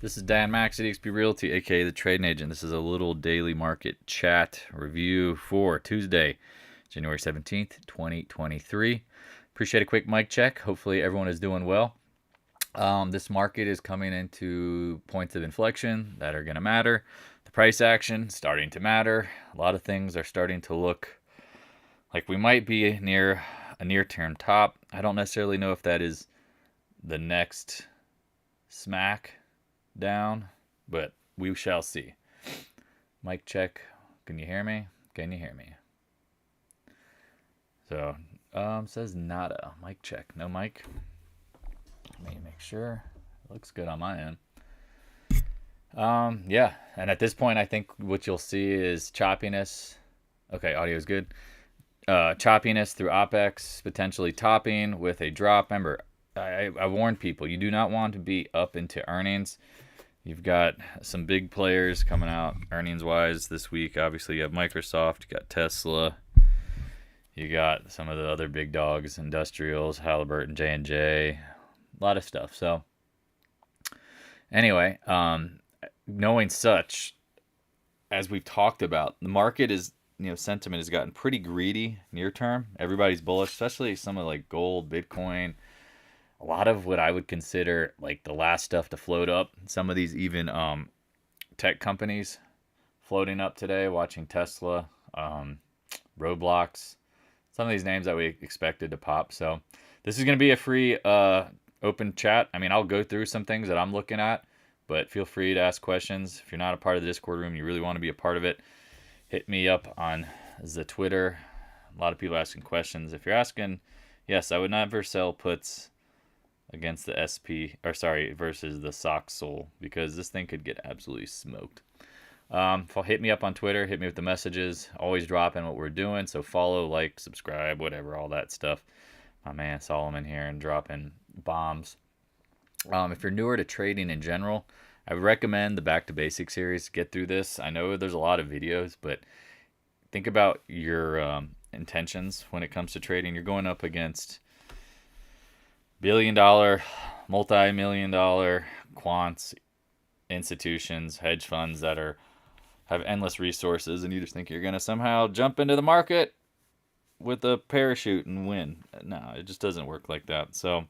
This is Dan Max at eXp Realty, aka the Trading Agent. This is a little daily market chat review for Tuesday, January 17th, 2023. Appreciate a quick mic check. Hopefully everyone is doing well. This market is coming into points of inflection that are going to matter. The price action starting to matter. A lot of things are starting to look like we might be near a near-term top. I don't necessarily know if that is the next smack down, but we shall see. Mic check. Can you hear me? Can you hear me? So, says nada. Mic check. No mic. Let me make sure. It looks good on my end. Yeah, and at this point, I think what you'll see is choppiness. Okay, audio is good. Choppiness through OPEX, potentially topping with a drop. Remember, I warned people, you do not want to be up into earnings. You've got some big players coming out earnings-wise this week. Obviously, you have Microsoft, you got Tesla, you got some of the other big dogs, industrials, Halliburton, J&J, a lot of stuff. So, anyway, knowing such, as we've talked about, the market is, sentiment has gotten pretty greedy near term. Everybody's bullish, especially some of like gold, Bitcoin, a lot of what I would consider like the last stuff to float up. Some of these even tech companies floating up today, watching Tesla, Roblox, some of these names that we expected to pop. So this is going to be a free open chat. I mean, I'll go through some things that I'm looking at, but feel free to ask questions. If you're not a part of the Discord room, you really want to be a part of it, hit me up on the Twitter. A lot of people asking questions. If you're asking, yes, I would never sell puts against the versus the SOX Sol, because this thing could get absolutely smoked. Hit me up on Twitter, hit me with the messages, always dropping what we're doing, so follow, like, subscribe, whatever, all that stuff. My man Solomon here and dropping bombs. If you're newer to trading in general, I would recommend the Back to Basics series. Get through this. I know there's a lot of videos, but think about your intentions when it comes to trading. You're going up against billion-dollar, multi-million-dollar quants, institutions, hedge funds that have endless resources, and you just think you're going to somehow jump into the market with a parachute and win. No, it just doesn't work like that. So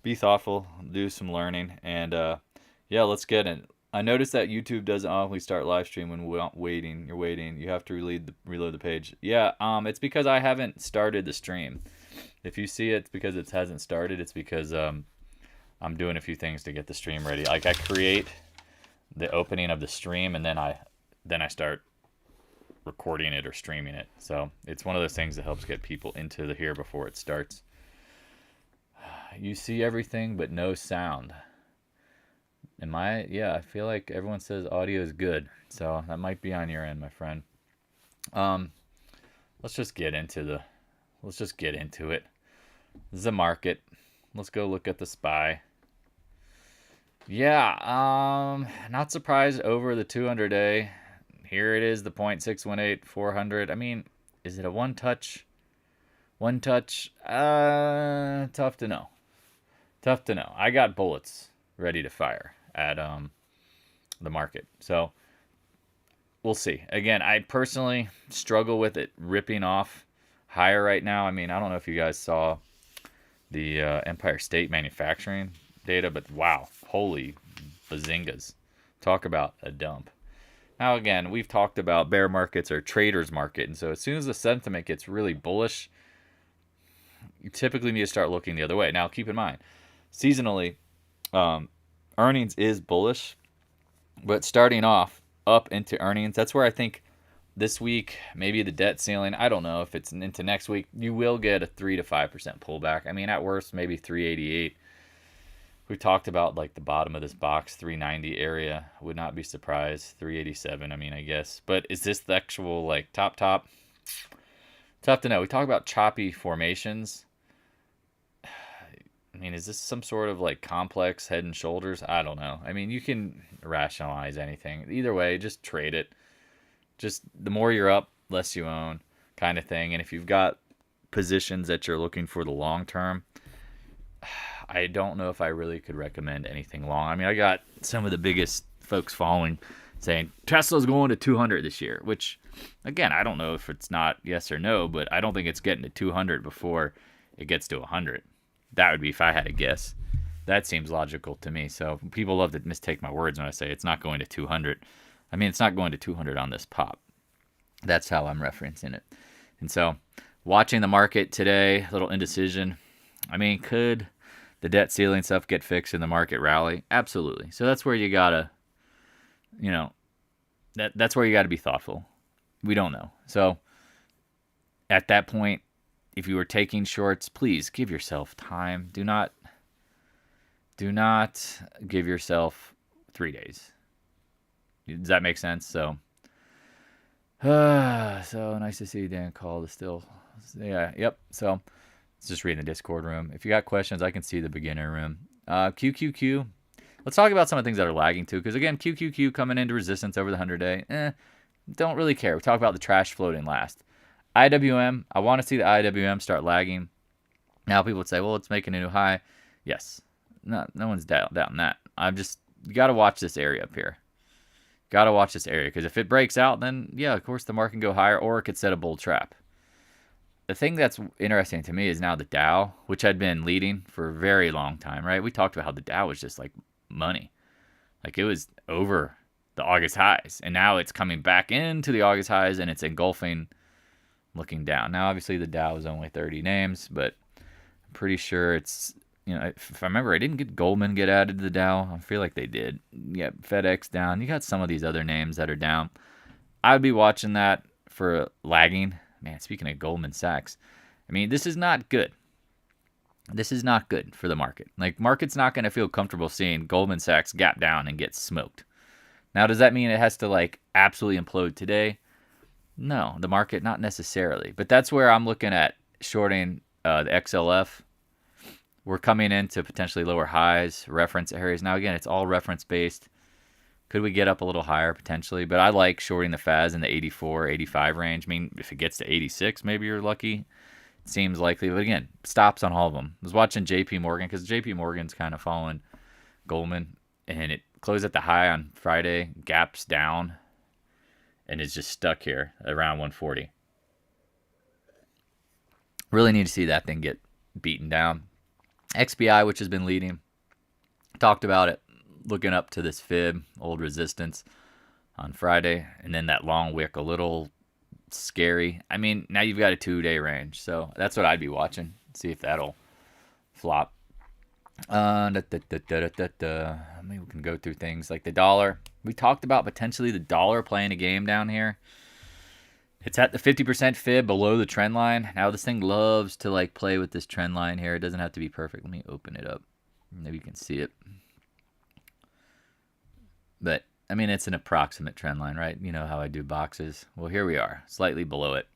be thoughtful, do some learning, and yeah, let's get in. I noticed that YouTube doesn't automatically start live stream when waiting. You're waiting. You have to reload the page. Yeah, it's because I haven't started the stream. If you see it's because it hasn't started, it's because I'm doing a few things to get the stream ready. Like I create the opening of the stream, and then I start recording it or streaming it. So it's one of those things that helps get people into the here before it starts. You see everything but no sound. Yeah, I feel like everyone says audio is good, so that might be on your end, my friend. Let's just get into it. This is a market. Let's go look at the SPY. Yeah, not surprised over the 200-day. Here it is, the 0.618, 400. I mean, is it a one touch? Tough to know. I got bullets ready to fire at the market. So we'll see. Again, I personally struggle with it ripping off higher right now. I mean, I don't know if you guys saw the Empire State manufacturing data, but wow, holy bazingas. Talk about a dump. Now, again, we've talked about bear markets or traders market, and so as soon as the sentiment gets really bullish, you typically need to start looking the other way. Now, keep in mind, seasonally, earnings is bullish, but starting off up into earnings, that's where I think this week, maybe the debt ceiling, I don't know if it's into next week, you will get a 3 to 5% pullback. I mean, at worst, maybe 388. We talked about like the bottom of this box, 390 area. Would not be surprised. 387, I mean, I guess. But is this the actual like top? Tough to know. We talk about choppy formations. I mean, is this some sort of like complex head and shoulders? I don't know. I mean, you can rationalize anything. Either way, just trade it. Just the more you're up, less you own kind of thing. And if you've got positions that you're looking for the long term, I don't know if I really could recommend anything long. I mean, I got some of the biggest folks following saying Tesla's going to 200 this year, which, again, I don't know if it's not yes or no, but I don't think it's getting to 200 before it gets to 100. That would be if I had to guess. That seems logical to me. So people love to mistake my words when I say it's not going to 200. I mean, it's not going to 200 on this pop. That's how I'm referencing it. And so watching the market today, a little indecision. I mean, could the debt ceiling stuff get fixed in the market rally? Absolutely. So that's where you gotta, that's where you gotta be thoughtful. We don't know. So at that point, if you were taking shorts, please give yourself time. Do not give yourself 3 days. Does that make sense? So nice to see Dan call is still, yeah, yep. So it's just reading the Discord room. If you got questions, I can see the beginner room. QQQ. Let's talk about some of the things that are lagging too, because again, QQQ coming into resistance over the 100-day. Don't really care. We talk about the trash floating last. IWM. I want to see the IWM start lagging. Now people would say, well, it's making a new high. Yes. No one's doubting that. You got to watch this area up here. Got to watch this area, because if it breaks out, then yeah, of course the market can go higher, or it could set a bull trap. The thing that's interesting to me is now the Dow, which had been leading for a very long time, right? We talked about how the Dow was just like money. Like it was over the August highs, and now it's coming back into the August highs, and it's engulfing, looking down. Now, obviously, the Dow is only 30 names, but I'm pretty sure it's, if I remember, I didn't get Goldman get added to the Dow. I feel like they did. Yeah, FedEx down. You got some of these other names that are down. I would be watching that for lagging. Man, speaking of Goldman Sachs, I mean, this is not good. This is not good for the market. Like, market's not going to feel comfortable seeing Goldman Sachs gap down and get smoked. Now, does that mean it has to, like, absolutely implode today? No, the market, not necessarily. But that's where I'm looking at shorting the XLF. We're coming into potentially lower highs, reference areas. Now, again, it's all reference-based. Could we get up a little higher potentially? But I like shorting the FAS in the 84, 85 range. I mean, if it gets to 86, maybe you're lucky. It seems likely. But again, stops on all of them. I was watching JP Morgan, because JP Morgan's kind of following Goldman. And it closed at the high on Friday, gaps down, and is just stuck here around 140. Really need to see that thing get beaten down. XBI, which has been leading, talked about it, looking up to this fib, old resistance on Friday, and then that long wick, a little scary. I mean, now you've got a 2-day range, so that's what I'd be watching. See if that'll flop. Maybe we can go through things like the dollar. We talked about potentially the dollar playing a game down here. It's at the 50% fib below the trend line. Now this thing loves to like play with this trend line here. It doesn't have to be perfect. Let me open it up. Maybe you can see it. But I mean, it's an approximate trend line, right? You know how I do boxes. Well, here we are, slightly below it.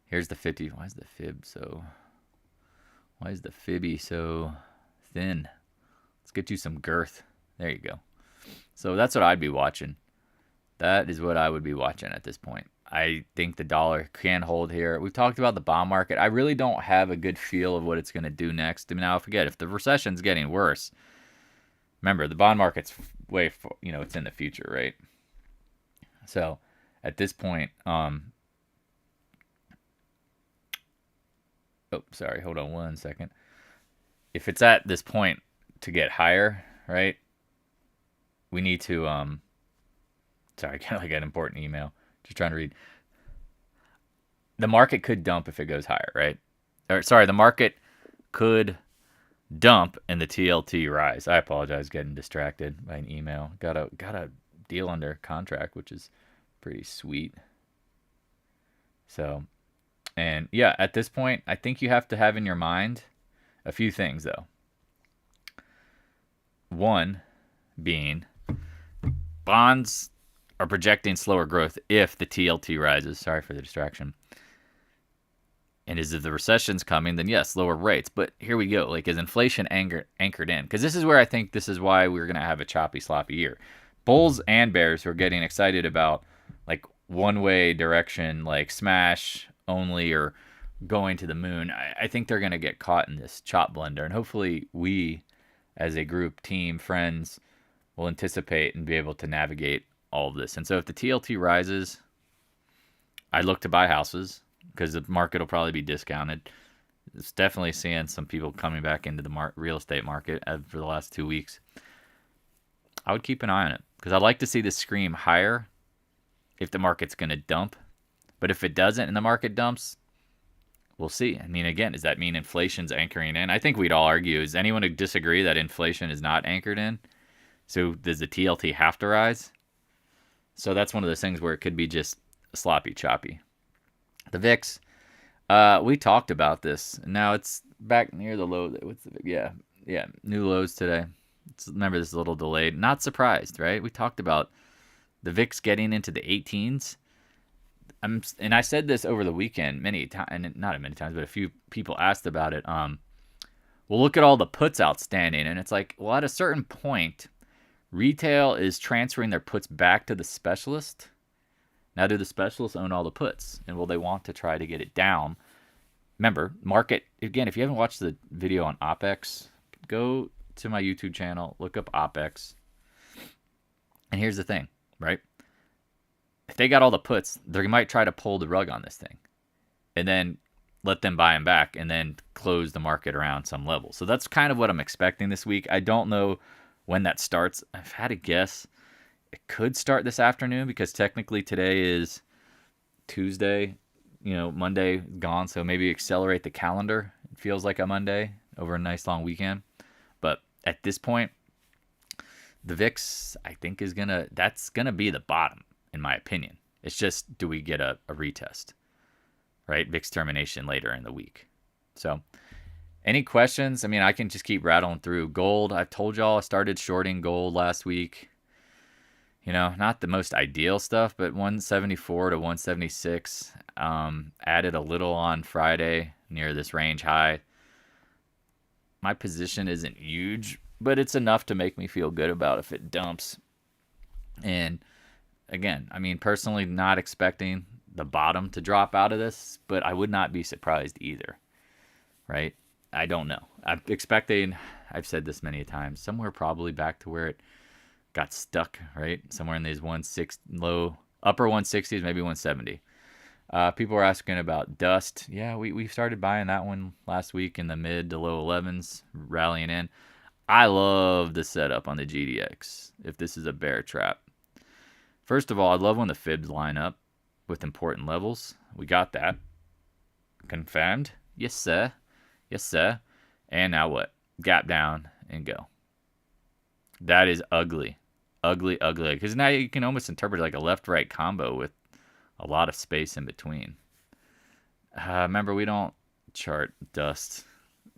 Here's the 50. Why is the fibby so thin? Let's get you some girth. There you go. So that's what I'd be watching. That is what I would be watching at this point. I think the dollar can hold here. We've talked about the bond market. I really don't have a good feel of what it's going to do next. I mean, now forget, if the recession's getting worse, remember, the bond market's way, it's in the future, right? So at this point, hold on one second. If it's at this point to get higher, right, we need to, sorry, I got like an important email. Just trying to read. The market could dump if it goes higher, right? Or sorry, the market could dump and the TLT rise. I apologize, getting distracted by an email. Got a deal under contract, which is pretty sweet. So, and yeah, at this point, I think you have to have in your mind a few things, though. One being bonds are projecting slower growth if the TLT rises. Sorry for the distraction. And if the recession's coming, then yes, lower rates. But here we go. Like, is inflation anchored in? Because this is where I think this is why we're going to have a choppy, sloppy year. Bulls and bears who are getting excited about like one-way direction, like smash only or going to the moon. I think they're going to get caught in this chop blender, and hopefully we, as a group, team, friends, will anticipate and be able to navigate all of this. And so if the TLT rises, I look to buy houses because the market will probably be discounted. It's definitely seeing some people coming back into the real estate market for the last 2 weeks. I would keep an eye on it because I'd like to see this scream higher if the market's going to dump. But if it doesn't and the market dumps, we'll see. I mean, again, does that mean inflation's anchoring in? I think we'd all argue. Is anyone to disagree that inflation is not anchored in? So does the TLT have to rise? So that's one of those things where it could be just sloppy, choppy. The VIX, we talked about this. Now it's back near the low. What's the VIX? Yeah, new lows today. Remember, this is a little delayed. Not surprised, right? We talked about the VIX getting into the 18s. And I said this over the weekend many times, and not many times, but a few people asked about it. We'll look at all the puts outstanding, and it's like, well, at a certain point, retail is transferring their puts back to the specialist. Now, do the specialists own all the puts? And will they want to try to get it down? Remember, market, again, if you haven't watched the video on OPEX, go to my YouTube channel, look up OPEX. And here's the thing, right? If they got all the puts, they might try to pull the rug on this thing and then let them buy them back and then close the market around some level. So that's kind of what I'm expecting this week. I don't know when that starts. I've had a guess. It could start this afternoon because technically today is Tuesday, Monday gone. So maybe accelerate the calendar. It feels like a Monday over a nice long weekend. But at this point, the VIX, I think, that's going to be the bottom, in my opinion. It's just, do we get a retest, right? VIX termination later in the week. So any questions? I mean, I can just keep rattling through. Gold, I've told y'all I started shorting gold last week. Not the most ideal stuff, but 174 to 176. Added a little on Friday near this range high. My position isn't huge, but it's enough to make me feel good about if it dumps. And again, I mean, personally, not expecting the bottom to drop out of this, but I would not be surprised either, right? I don't know. I'm expecting, I've said this many times, somewhere probably back to where it got stuck, right? Somewhere in these upper 160s, maybe 170. People were asking about dust. Yeah, we started buying that one last week in the mid to low 11s, rallying in. I love the setup on the GDX if this is a bear trap. First of all, I love when the fibs line up with important levels. We got that. Confirmed. Yes, sir. Yes, sir. And now what? Gap down and go. That is ugly. Ugly. Because now you can almost interpret it like a left-right combo with a lot of space in between. Remember, we don't chart dust.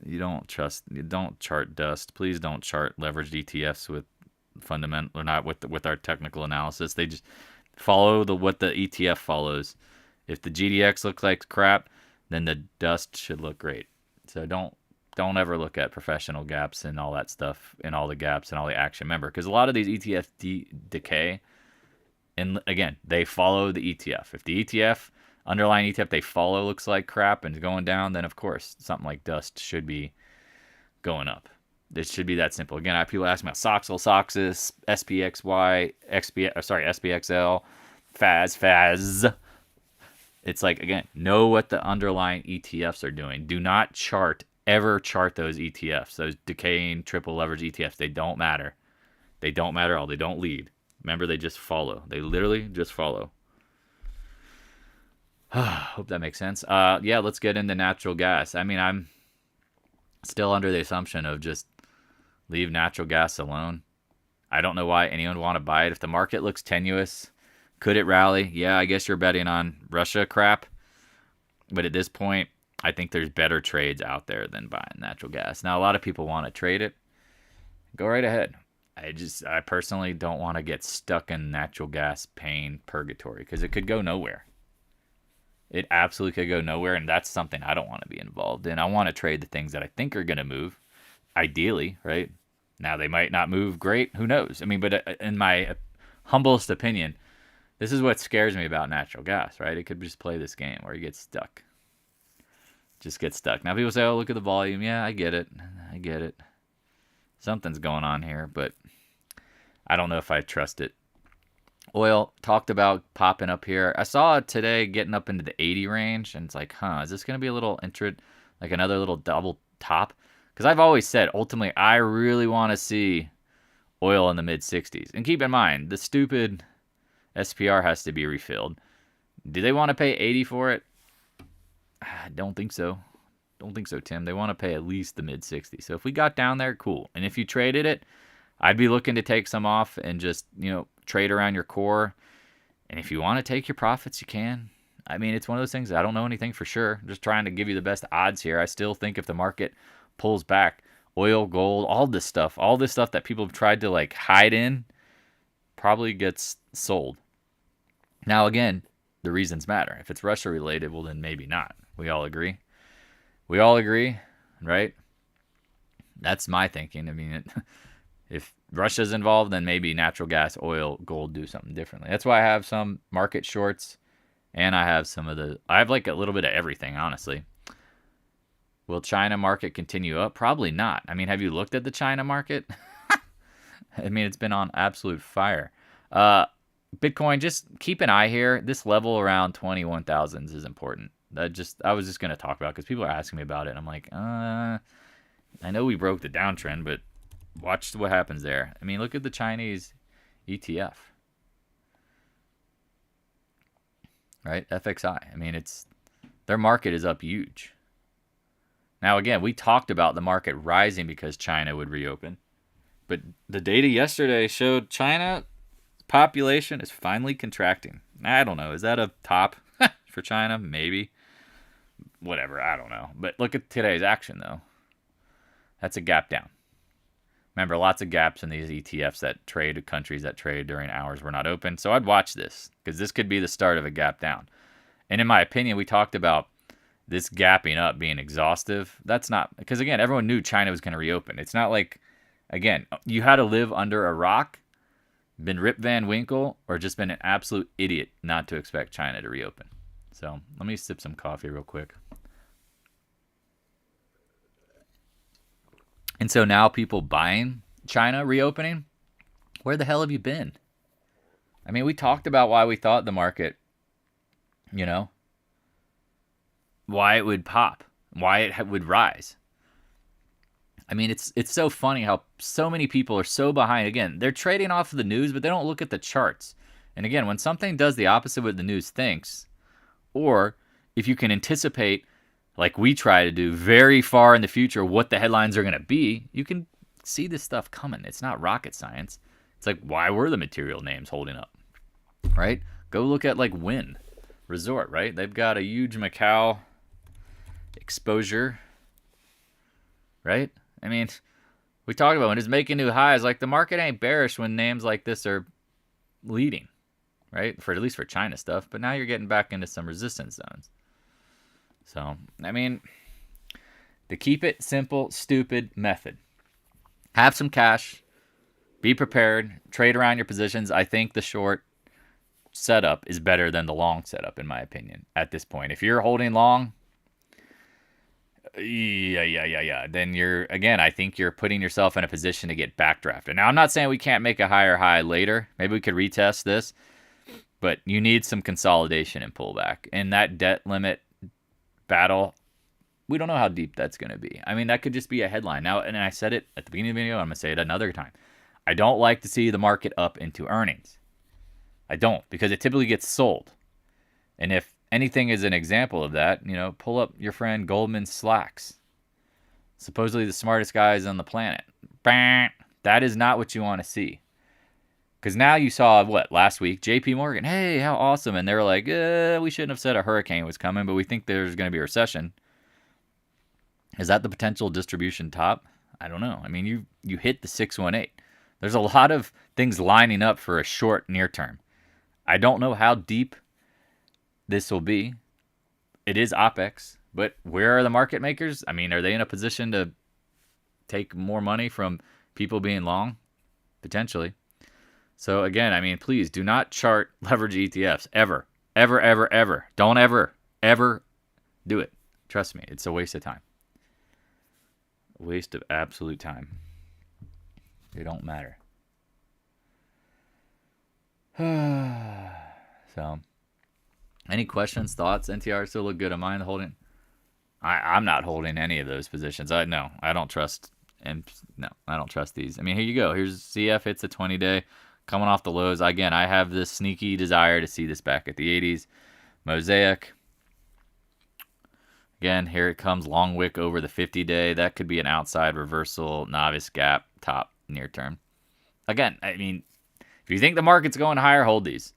You don't chart dust. Please don't chart leveraged ETFs with fundamental or not with our technical analysis. They just follow what the ETF follows. If the GDX looks like crap, then the dust should look great. So don't ever look at professional gaps and all that stuff and all the gaps and all the action. Remember, because a lot of these ETFs decay, and again, they follow the ETF. If the underlying ETF they follow looks like crap and is going down, then of course something like dust should be going up. It should be that simple. Again, I have people asking about Soxel, Soxis, SPXY, SPXL, FAS. It's like, again, know what the underlying ETFs are doing. Do not ever chart those ETFs, those decaying triple leverage ETFs. They don't matter. They don't matter at all. They don't lead. Remember, they just follow. They literally just follow. Hope that makes sense. Yeah, let's get into natural gas. I mean, I'm still under the assumption of just leave natural gas alone. I don't know why anyone would want to buy it. If the market looks tenuous, could it rally? Yeah, I guess you're betting on Russia crap. But at this point, I think there's better trades out there than buying natural gas. Now, a lot of people want to trade it. Go right ahead. I personally don't want to get stuck in natural gas pain purgatory because it could go nowhere. It absolutely could go nowhere, and that's something I don't want to be involved in. I want to trade the things that I think are going to move, ideally, right? Now, they might not move great. Who knows? I mean, but in my humblest opinion, this is what scares me about natural gas, right? It could just play this game where you get stuck. just get stuck. Now people say, oh, look at the volume. Yeah, I get it. I get it. Something's going on here, but I don't know if I trust it. Oil talked about popping up here. I saw it today getting up into the 80 range, and it's like, is this going to be a little like another little double top? Because I've always said, ultimately, I really want to see oil in the mid 60s. And keep in mind, the stupid SPR has to be refilled. Do they want to pay 80 for it? I don't think so. Don't think so, Tim. They want to pay at least the mid 60s. So if we got down there, cool. And if you traded it, I'd be looking to take some off and just, trade around your core. And if you want to take your profits, you can. I mean, it's one of those things. I don't know anything for sure. I'm just trying to give you the best odds here. I still think if the market pulls back, oil, gold, all this stuff that people have tried to like hide in probably gets sold. Now, again, the reasons matter. If it's Russia related, well, then maybe not. We all agree. We all agree, right? That's my thinking. I mean, if Russia's involved, then maybe natural gas, oil, gold do something differently. That's why I have some market shorts, and I have like a little bit of everything, honestly. Will China market continue up? Probably not. I mean, have you looked at the China market? I mean, it's been on absolute fire. Bitcoin, just keep an eye here. This level around 21,000s is important. I was just going to talk about, because people are asking me about it. And I'm like, I know we broke the downtrend, but watch what happens there. I mean, look at the Chinese ETF. Right? FXI. I mean, their market is up huge. Now, again, we talked about the market rising because China would reopen. But the data yesterday showed China population is finally contracting. I don't know. Is that a top for China? Maybe. Whatever. I don't know. But look at today's action, though. That's a gap down. Remember, lots of gaps in these ETFs that trade, countries that trade during hours were not open. So I'd watch this, because this could be the start of a gap down. And in my opinion, we talked about this gapping up being exhaustive. That's not, because again, everyone knew China was going to reopen. It's not like, again, you had to live under a rock, been Rip Van Winkle, or just been an absolute idiot not to expect China to reopen. So let me sip some coffee real quick. And so now people buying China reopening, where the hell have you been? I mean, we talked about why we thought the market, why it would pop, why it would rise. I mean, it's so funny how so many people are so behind. Again, they're trading off of the news, but they don't look at the charts. And again, when something does the opposite of what the news thinks, or if you can anticipate, like we try to do, very far in the future what the headlines are going to be, you can see this stuff coming. It's not rocket science. It's like, why were the material names holding up, right? Go look at like Wynn Resort, right? They've got a huge Macau exposure, right? I mean, we talk about when it's making new highs, like the market ain't bearish when names like this are leading, right? For at least for China stuff. But now you're getting back into some resistance zones. So, I mean, the keep it simple, stupid method. Have some cash. Be prepared. Trade around your positions. I think the short setup is better than the long setup, in my opinion, at this point. If you're holding long, then I think you're putting yourself in a position to get backdrafted. Now, I'm not saying we can't make a higher high later. Maybe we could retest this. But you need some consolidation and pullback. And that debt limit battle, we don't know how deep that's going to be. I mean, that could just be a headline. Now, and I said it at the beginning of the video, I'm going to say it another time. I don't like to see the market up into earnings. I don't, because it typically gets sold. And if anything is an example of that, pull up your friend Goldman Sachs. Supposedly the smartest guys on the planet. That is not what you want to see. Because now you saw, last week, JP Morgan, hey, how awesome. And they were like, we shouldn't have said a hurricane was coming, but we think there's going to be a recession. Is that the potential distribution top? I don't know. I mean, you hit the 618. There's a lot of things lining up for a short near term. I don't know how deep this will be. It is OPEX, but where are the market makers? I mean, are they in a position to take more money from people being long? Potentially. So again, I mean, please do not chart leverage ETFs ever, ever, ever, ever. Don't ever, ever do it. Trust me, it's a waste of time. A waste of absolute time. They don't matter. So, any questions, thoughts? NTR still look good. Am I holding? I'm not holding any of those positions. I don't trust. And no, I don't trust these. I mean, here you go. Here's CF. It's a 20-day coming off the lows. Again, I have this sneaky desire to see this back at the 80s. Mosaic. Again, here it comes. Long wick over the 50-day. That could be an outside reversal, novice gap, top near term. Again, I mean, if you think the market's going higher, hold these.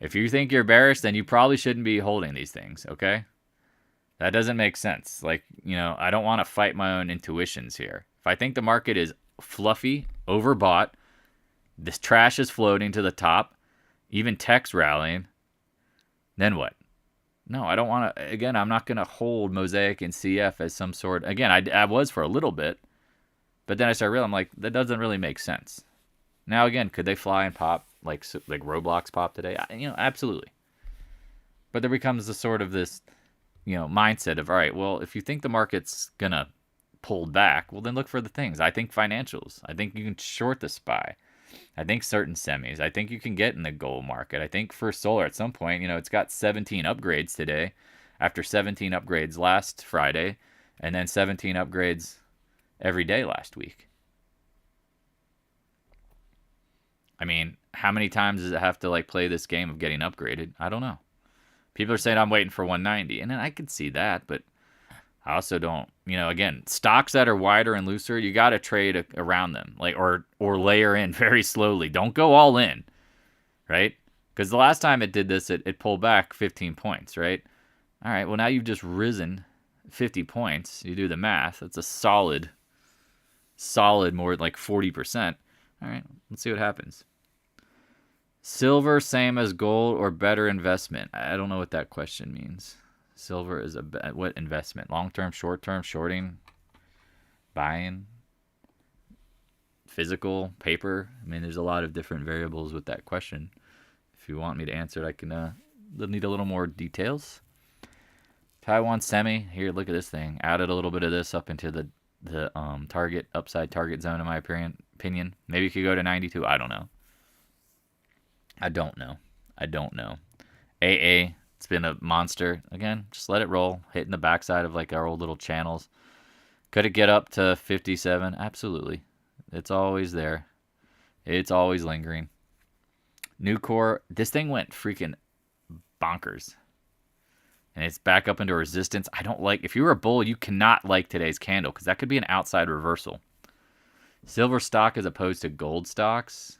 If you think you're bearish, then you probably shouldn't be holding these things, okay? That doesn't make sense. Like, you know, I don't want to fight my own intuitions here. If I think the market is fluffy, overbought, this trash is floating to the top, even tech's rallying, then what? No, I don't want to. Again, I'm not going to hold Mosaic and CF as some sort. Again, I was for a little bit, but then I started realizing, I'm like, that doesn't really make sense. Now, again, could they fly and pop like Roblox pop today? You know, absolutely. But there becomes the sort of this, you know, mindset of, all right, well, if you think the market's going to pull back, well, then look for the things. I think financials. I think you can short the SPY. I think certain semis. I think you can get in the gold market. I think for solar at some point, you know, it's got 17 upgrades today after 17 upgrades last Friday and then 17 upgrades every day last week. I mean, how many times does it have to like play this game of getting upgraded? I don't know. People are saying I'm waiting for 190, and then I could see that, but I also don't, you know, again, stocks that are wider and looser, you got to trade around them, like or layer in very slowly. Don't go all in, right? Because the last time it did this, it pulled back 15 points, right? All right, well, now you've just risen 50 points. You do the math. That's a solid more like 40%. All right, let's see what happens. Silver, same as gold or better investment? I don't know what that question means. Silver is what investment? Long-term, short-term, shorting, buying, physical, paper. I mean, there's a lot of different variables with that question. If you want me to answer it, I can need a little more details. Taiwan semi. Here, look at this thing. Added a little bit of this up into the target, upside target zone, in my opinion. Maybe it could go to 92. I don't know. I don't know. AA, it's been a monster. Again, just let it roll. Hitting the backside of like our old little channels. Could it get up to 57? Absolutely. It's always there. It's always lingering. Nucor, this thing went freaking bonkers. And it's back up into resistance. I don't like, if you were a bull, you cannot like today's candle because that could be an outside reversal. Silver stock as opposed to gold stocks.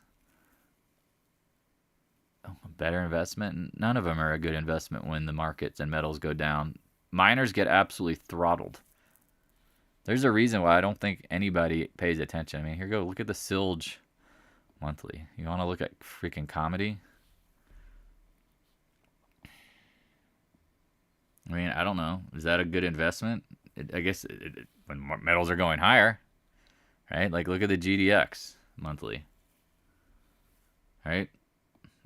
Oh, a better investment? None of them are a good investment when the markets and metals go down. Miners get absolutely throttled. There's a reason why I don't think anybody pays attention. I mean, here you go. Look at the Silge monthly. You want to look at freaking comedy? I mean, I don't know. Is that a good investment? I guess when metals are going higher, right? Like, look at the GDX monthly, right?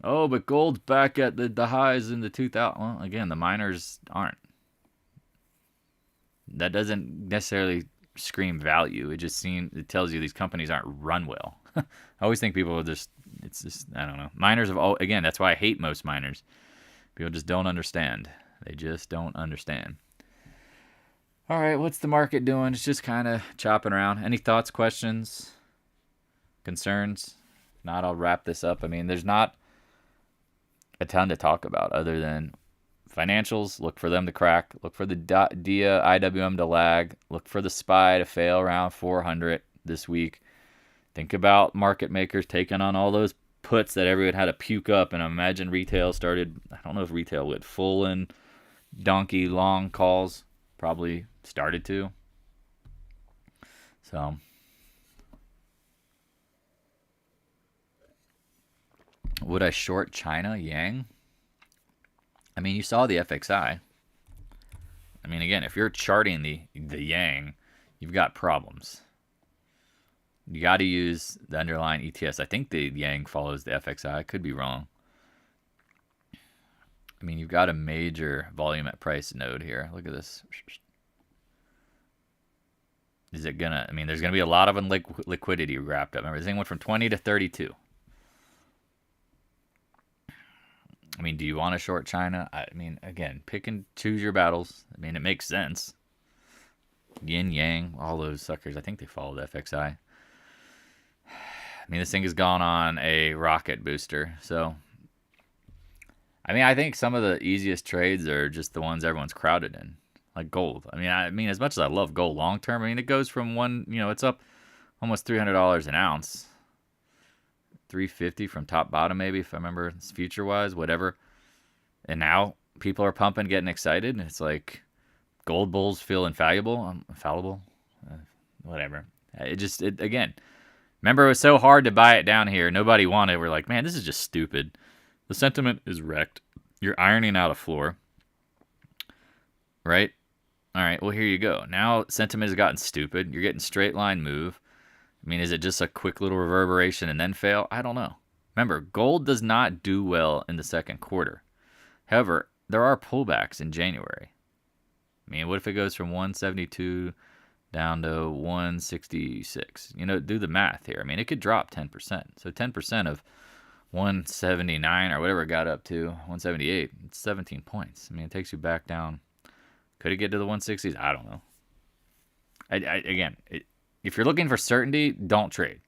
Oh, but gold's back at the highs in the 2000. Well, again, the miners aren't. That doesn't necessarily scream value. It tells you these companies aren't run well. I always think people are it's just, I don't know. Miners again, that's why I hate most miners. People just don't understand. They just don't understand. All right, what's the market doing? It's just kind of chopping around. Any thoughts, questions, concerns? If not, I'll wrap this up. I mean, there's not a ton to talk about other than financials. Look for them to crack. Look for the DIA IWM to lag. Look for the SPY to fail around 400 this week. Think about market makers taking on all those puts that everyone had to puke up. And imagine retail started, I don't know if retail would, full and donkey long calls. Probably started to. So would I short China, Yang? I mean, you saw the FXI. I mean, again, if you're charting the Yang, you've got problems. You got to use the underlying ETS. I think the Yang follows the FXI. I could be wrong. I mean, you've got a major volume at price node here. Look at this. Is it gonna? I mean, there's gonna be a lot of liquidity wrapped up. Remember, this thing went from 20 to 32. I mean, do you want to short China? I mean, again, pick and choose your battles. I mean, it makes sense. Yin Yang, all those suckers. I think they followed FXI. I mean, this thing has gone on a rocket booster. So, I mean, I think some of the easiest trades are just the ones everyone's crowded in, like gold. I mean, as much as I love gold long term, I mean, it goes from it's up almost $300 an ounce. 350 from top bottom, maybe, if I remember, future wise, whatever. And now people are pumping, getting excited, and it's like gold bulls feel infallible, whatever. Again, remember, it was so hard to buy it down here. Nobody wanted it. We're like, man, this is just stupid. The sentiment is wrecked. You're ironing out a floor, right? All right, well, here you go. Now sentiment has gotten stupid. You're getting straight line move. I mean, is it just a quick little reverberation and then fail? I don't know. Remember, gold does not do well in the second quarter. However, there are pullbacks in January. I mean, what if it goes from 172 down to 166? Do the math here. I mean, it could drop 10%. So 10% of 179 or whatever it got up to, 178, it's 17 points. I mean, it takes you back down. Could it get to the 160s? I don't know. If you're looking for certainty, don't trade.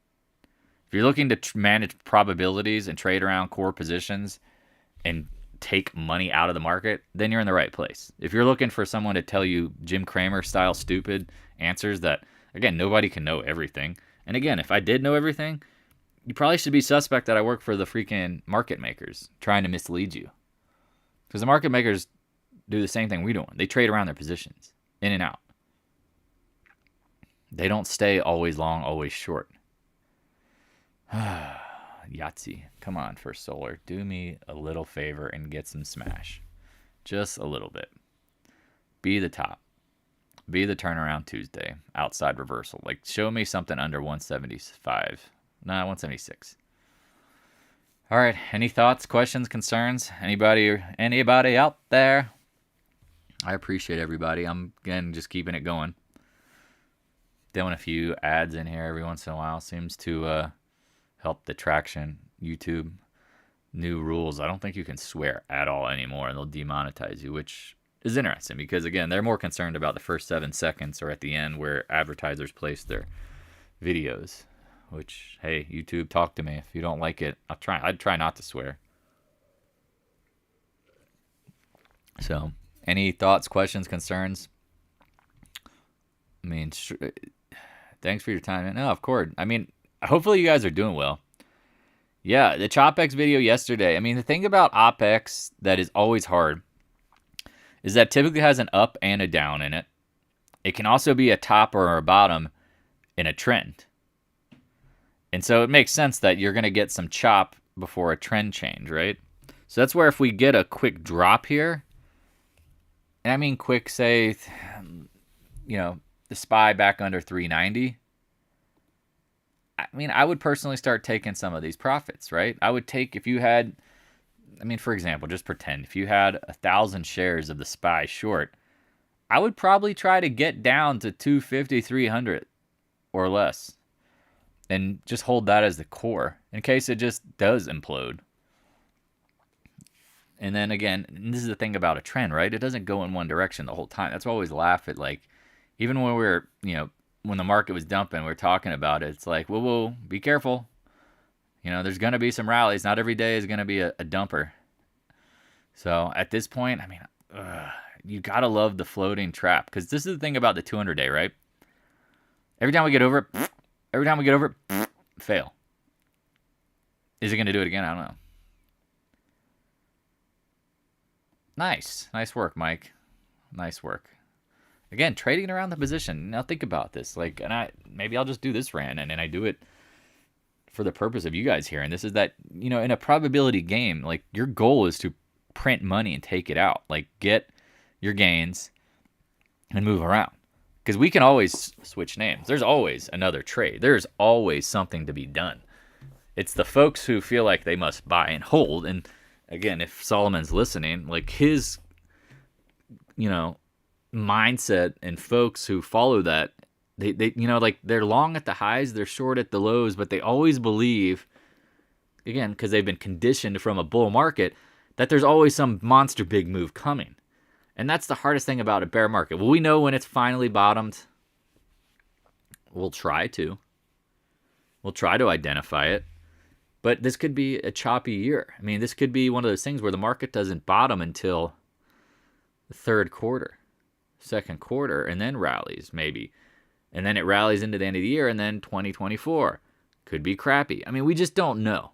If you're looking to manage probabilities and trade around core positions and take money out of the market, then you're in the right place. If you're looking for someone to tell you Jim Cramer style stupid answers that, again, nobody can know everything. And again, if I did know everything, you probably should be suspect that I work for the freaking market makers trying to mislead you. Because the market makers do the same thing we're doing. They trade around their positions, in and out. They don't stay always long, always short. Yahtzee. Come on, First Solar. Do me a little favor and get some smash. Just a little bit. Be the top. Be the turnaround Tuesday. Outside reversal. Like, show me something under 175. Nah, 176. All right. Any thoughts, questions, concerns? Anybody out there? I appreciate everybody. I'm, again, just keeping it going. Throwing a few ads in here every once in a while seems to help the traction. YouTube, new rules. I don't think you can swear at all anymore, and they'll demonetize you, which is interesting because, again, they're more concerned about the first 7 seconds or at the end where advertisers place their videos, which, hey, YouTube, talk to me. If you don't like it, I'd try not to swear. So, any thoughts, questions, concerns? I mean, thanks for your time. No, of course. I mean, hopefully you guys are doing well. Yeah, the ChopX video yesterday. I mean, the thing about OpX that is always hard is that typically has an up and a down in it. It can also be a top or a bottom in a trend. And so it makes sense that you're going to get some chop before a trend change, right? So that's where if we get a quick drop here, and I mean quick, say, the SPY back under 390, I mean, I would personally start taking some of these profits, right? I would take, if you had, I mean, for example, just pretend, if you had 1,000 shares of the SPY short, I would probably try to get down to 250, 300 or less and just hold that as the core in case it just does implode. And then again, and this is the thing about a trend, right? It doesn't go in one direction the whole time. That's why I always laugh at, like, even when we're, when the market was dumping, we're talking about it. It's like, whoa, be careful. There's going to be some rallies. Not every day is going to be a dumper. So at this point, I mean, you got to love the floating trap. Because this is the thing about the 200-day, right? Every time we get over it, fail. Is it going to do it again? I don't know. Nice work, Mike. Nice work. Again, trading around the position. Now think about this. Like, and maybe I'll just do this rant, and I do it for the purpose of you guys here. And this is that, in a probability game, like, your goal is to print money and take it out. Like, get your gains and move around. Because we can always switch names. There's always another trade. There's always something to be done. It's the folks who feel like they must buy and hold. And again, if Solomon's listening, like, his, mindset and folks who follow that They like they're long at the highs, they're short at the lows, but they always believe, again, because they've been conditioned from a bull market, that there's always some monster big move coming. And that's the hardest thing about a bear market. Will we know when it's finally bottomed? We'll try to. We'll try to identify it. But this could be a choppy year. I mean, this could be one of those things where the market doesn't bottom until the third quarter, second quarter, and then rallies maybe. And then it rallies into the end of the year, and then 2024 could be crappy. I mean, we just don't know.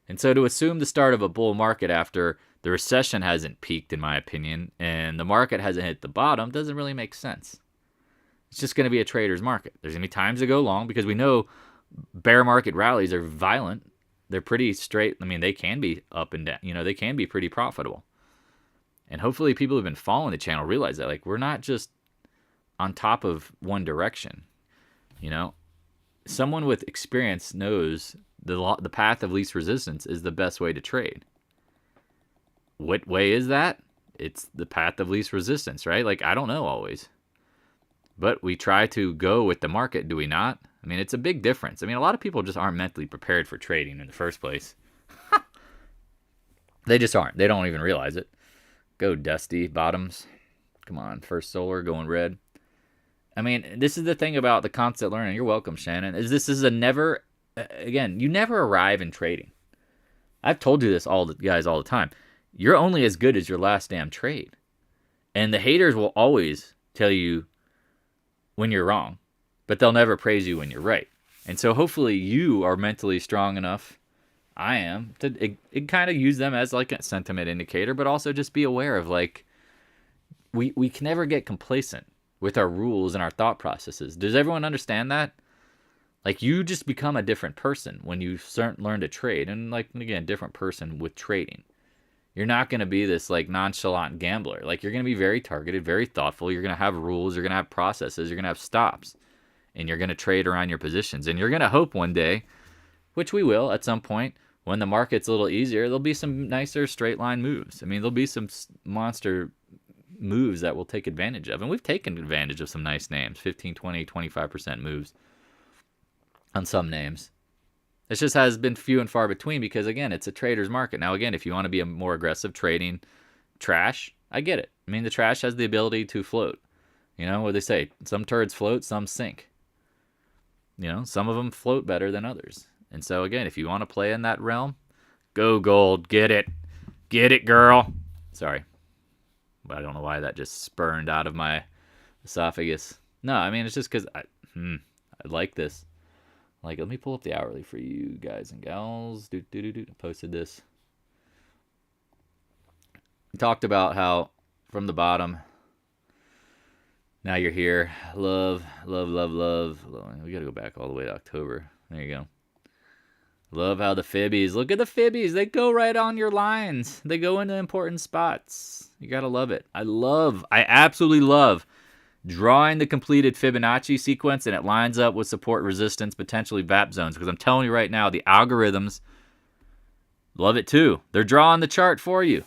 And so to assume the start of a bull market after the recession hasn't peaked, in my opinion, and the market hasn't hit the bottom doesn't really make sense. It's just going to be a trader's market. There's going to be times to go long because we know bear market rallies are violent. They're pretty straight. I mean, they can be up and down. They can be pretty profitable. And hopefully people who've been following the channel realize that. Like, we're not just on top of one direction. Someone with experience knows the path of least resistance is the best way to trade. What way is that? It's the path of least resistance, right? Like, I don't know always. But we try to go with the market, do we not? I mean, it's a big difference. I mean, a lot of people just aren't mentally prepared for trading in the first place. They just aren't. They don't even realize it. Go Dusty Bottoms. Come on, First Solar going red. I mean, this is the thing about the constant learning. You're welcome, Shannon. This is a never, again, you never arrive in trading. I've told you this all the time. You're only as good as your last damn trade. And the haters will always tell you when you're wrong, but they'll never praise you when you're right. And so hopefully you are mentally strong enough, I am, to kind of use them as like a sentiment indicator, but also just be aware of like, we can never get complacent with our rules and our thought processes. Does everyone understand that? Like, you just become a different person when you learn to trade. And like, again, different person with trading. You're not going to be this like nonchalant gambler. Like, you're going to be very targeted, very thoughtful. You're going to have rules. You're going to have processes. You're going to have stops. And you're going to trade around your positions. And you're going to hope one day, which we will at some point, when the market's a little easier, there'll be some nicer straight line moves. I mean, there'll be some monster moves that we'll take advantage of. And we've taken advantage of some nice names, 15, 20, 25% moves on some names. It just has been few and far between because, again, it's a trader's market. Now, again, if you want to be a more aggressive trading trash, I get it. I mean, the trash has the ability to float. What they say, some turds float, some sink. Some of them float better than others. And so, again, if you want to play in that realm, go gold. Get it. Get it, girl. Sorry. I don't know why that just spurned out of my esophagus. No, I mean, it's just because I like this. Like, let me pull up the hourly for you guys and gals. I posted this. We talked about how from the bottom, now you're here. Love, love, love, love. We got to go back all the way to October. There you go. Love how the fibbies. Look at the fibbies. They go right on your lines. They go into important spots. You got to love it. I absolutely love drawing the completed Fibonacci sequence, and it lines up with support, resistance, potentially VAP zones. Because I'm telling you right now, the algorithms love it too. They're drawing the chart for you.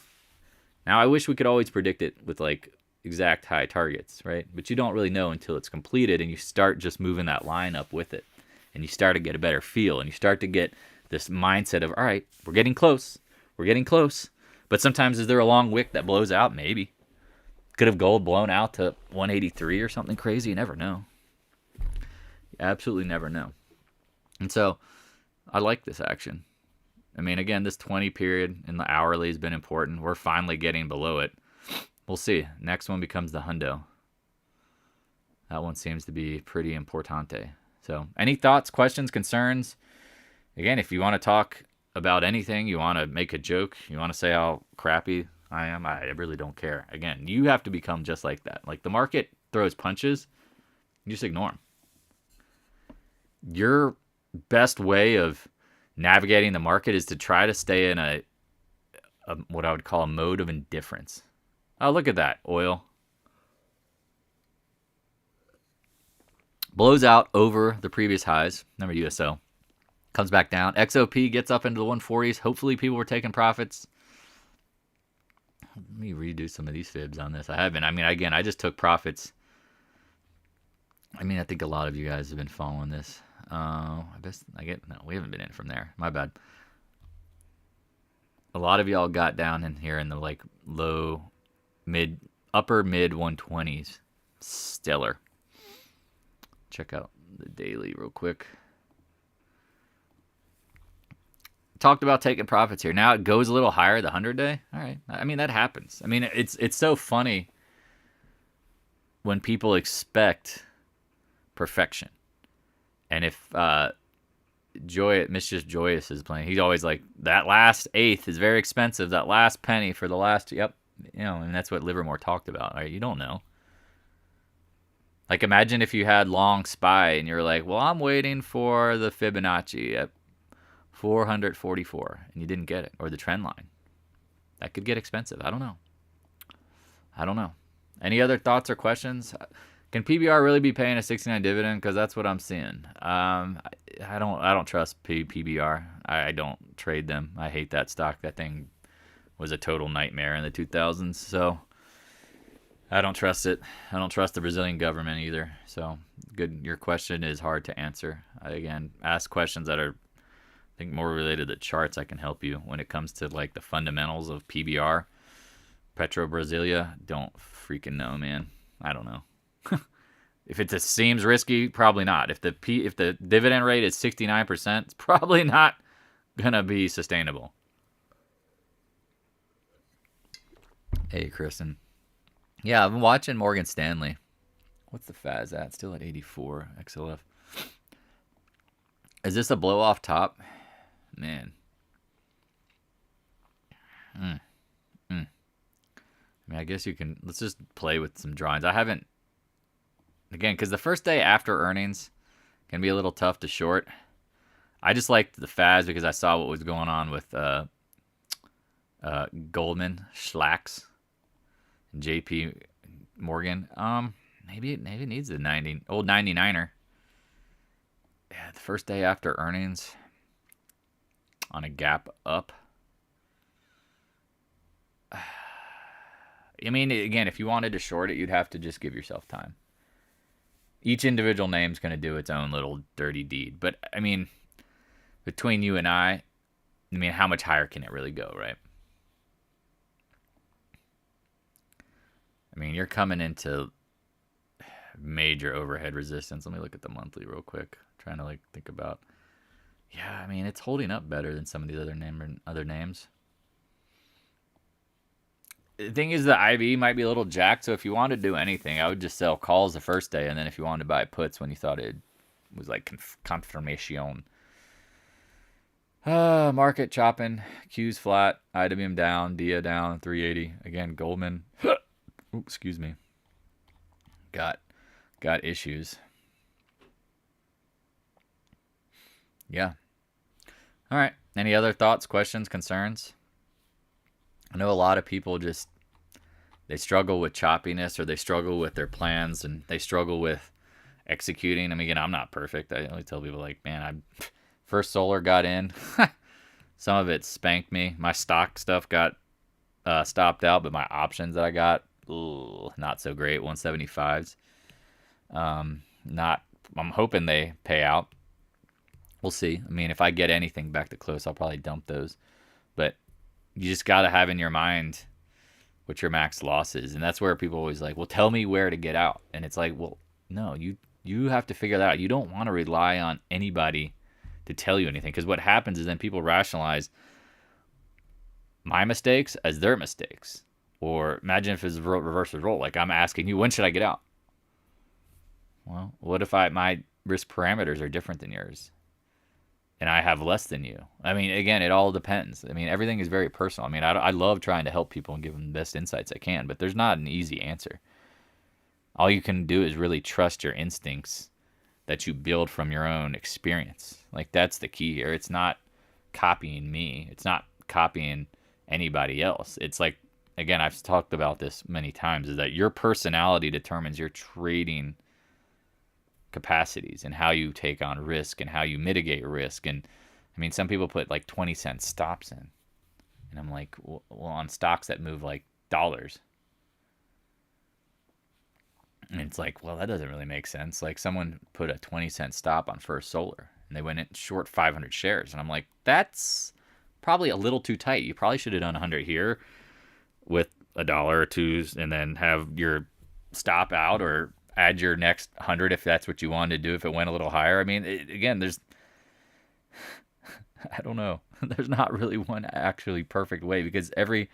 Now, I wish we could always predict it with like exact high targets, right? But you don't really know until it's completed, and you start just moving that line up with it. And you start to get a better feel, and you start to get this mindset of, all right, we're getting close. We're getting close. But sometimes is there a long wick that blows out? Maybe. Could have gold blown out to 183 or something crazy. You never know. You absolutely never know. And so I like this action. I mean, again, this 20 period in the hourly has been important. We're finally getting below it. We'll see. Next one becomes the hundo. That one seems to be pretty importante. So any thoughts, questions, concerns? Again, if you want to talk about anything, you want to make a joke, you want to say how crappy I am, I really don't care. Again, you have to become just like that. Like, the market throws punches, you just ignore them. Your best way of navigating the market is to try to stay in a what I would call a mode of indifference. Oh, look at that. Oil blows out over the previous highs. Remember USO. Comes back down. XOP gets up into the 140s. Hopefully people were taking profits. Let me redo some of these fibs on this. I haven't. I mean, again, I just took profits I mean, I think a lot of you guys have been following this. No, we haven't been in from there. My bad. A lot of y'all got down in here in the like upper mid 120s. Stellar. Check out the daily real quick. Talked about taking profits here. Now it goes a little higher, the 100-day. All right. I mean, that happens. I mean, it's so funny when people expect perfection. And if Mischief Joyous is playing, he's always like, that last eighth is very expensive. That last penny for the last, yep. And that's what Livermore talked about. Right? You don't know. Like, imagine if you had long SPY and you're like, well, I'm waiting for the Fibonacci at 444, and you didn't get it, or the trend line. That could get expensive. I don't know. Any other thoughts or questions? Can PBR really be paying a 69 dividend? Because that's what I'm seeing. I don't trust PBR. I don't trade them. I hate that stock. That thing was a total nightmare in the 2000s. So I don't trust it. I don't trust the Brazilian government either. So good. Your question is hard to answer. Again, ask questions that are, I think, more related to charts. I can help you when it comes to like the fundamentals of PBR. Petro Brasilia, don't freaking know, man. I don't know. If it just seems risky, probably not. If the dividend rate is 69%, it's probably not gonna be sustainable. Hey, Kristen. Yeah, I've been watching Morgan Stanley. What's the FAS at? Still at 84 XLF. Is this a blow off top? Man. I mean, I guess you can. Let's just play with some drawings. I haven't. Again, because the first day after earnings can be a little tough to short. I just liked the FAS because I saw what was going on with Goldman, Schlacks, and JP Morgan. Maybe it needs the 99er. Yeah, the first day after earnings on a gap up. I mean, again, if you wanted to short it, you'd have to just give yourself time. Each individual name's going to do its own little dirty deed. But, I mean, between you and I mean, how much higher can it really go, right? I mean, you're coming into major overhead resistance. Let me look at the monthly real quick. I'm trying to, like, think about. Yeah, I mean, it's holding up better than some of these other names. The thing is, the IV might be a little jacked, so if you want to do anything, I would just sell calls the first day, and then if you wanted to buy puts when you thought it was like confirmation. Market chopping, Q's flat, IWM down, DIA down, 380. Again, Goldman, excuse me, got issues. Yeah. All right. Any other thoughts, questions, concerns? I know a lot of people they struggle with choppiness, or they struggle with their plans, and they struggle with executing. I mean, again, I'm not perfect. I only tell people, like, man, First Solar got in. Some of it spanked me. My stock stuff got stopped out, but my options that I got, not so great. 175s. I'm hoping they pay out. We'll see. I mean, if I get anything back to close, I'll probably dump those. But you just got to have in your mind what your max loss is. And that's where people always like, well, tell me where to get out. And it's like, well, no, you have to figure that out. You don't want to rely on anybody to tell you anything. Because what happens is then people rationalize my mistakes as their mistakes. Or imagine if it's a reverse role. Like, I'm asking you, when should I get out? Well, what if my risk parameters are different than yours? And I have less than you. I mean, again, it all depends. I mean, everything is very personal. I mean, I love trying to help people and give them the best insights I can, but there's not an easy answer. All you can do is really trust your instincts that you build from your own experience. Like, that's the key here. It's not copying me. It's not copying anybody else. It's like, again, I've talked about this many times, is that your personality determines your trading capacities and how you take on risk and how you mitigate risk. And I mean, some people put like 20-cent stops in, and I'm like, well, on stocks that move like dollars. And it's like, well, that doesn't really make sense. Like someone put a 20-cent stop on First Solar and they went in short 500 shares. And I'm like, that's probably a little too tight. You probably should have done 100 here with a dollar or two and then have your stop out or add your next 100 if that's what you wanted to do if it went a little higher. I mean, again, there's I don't know. There's not really one actually perfect way because every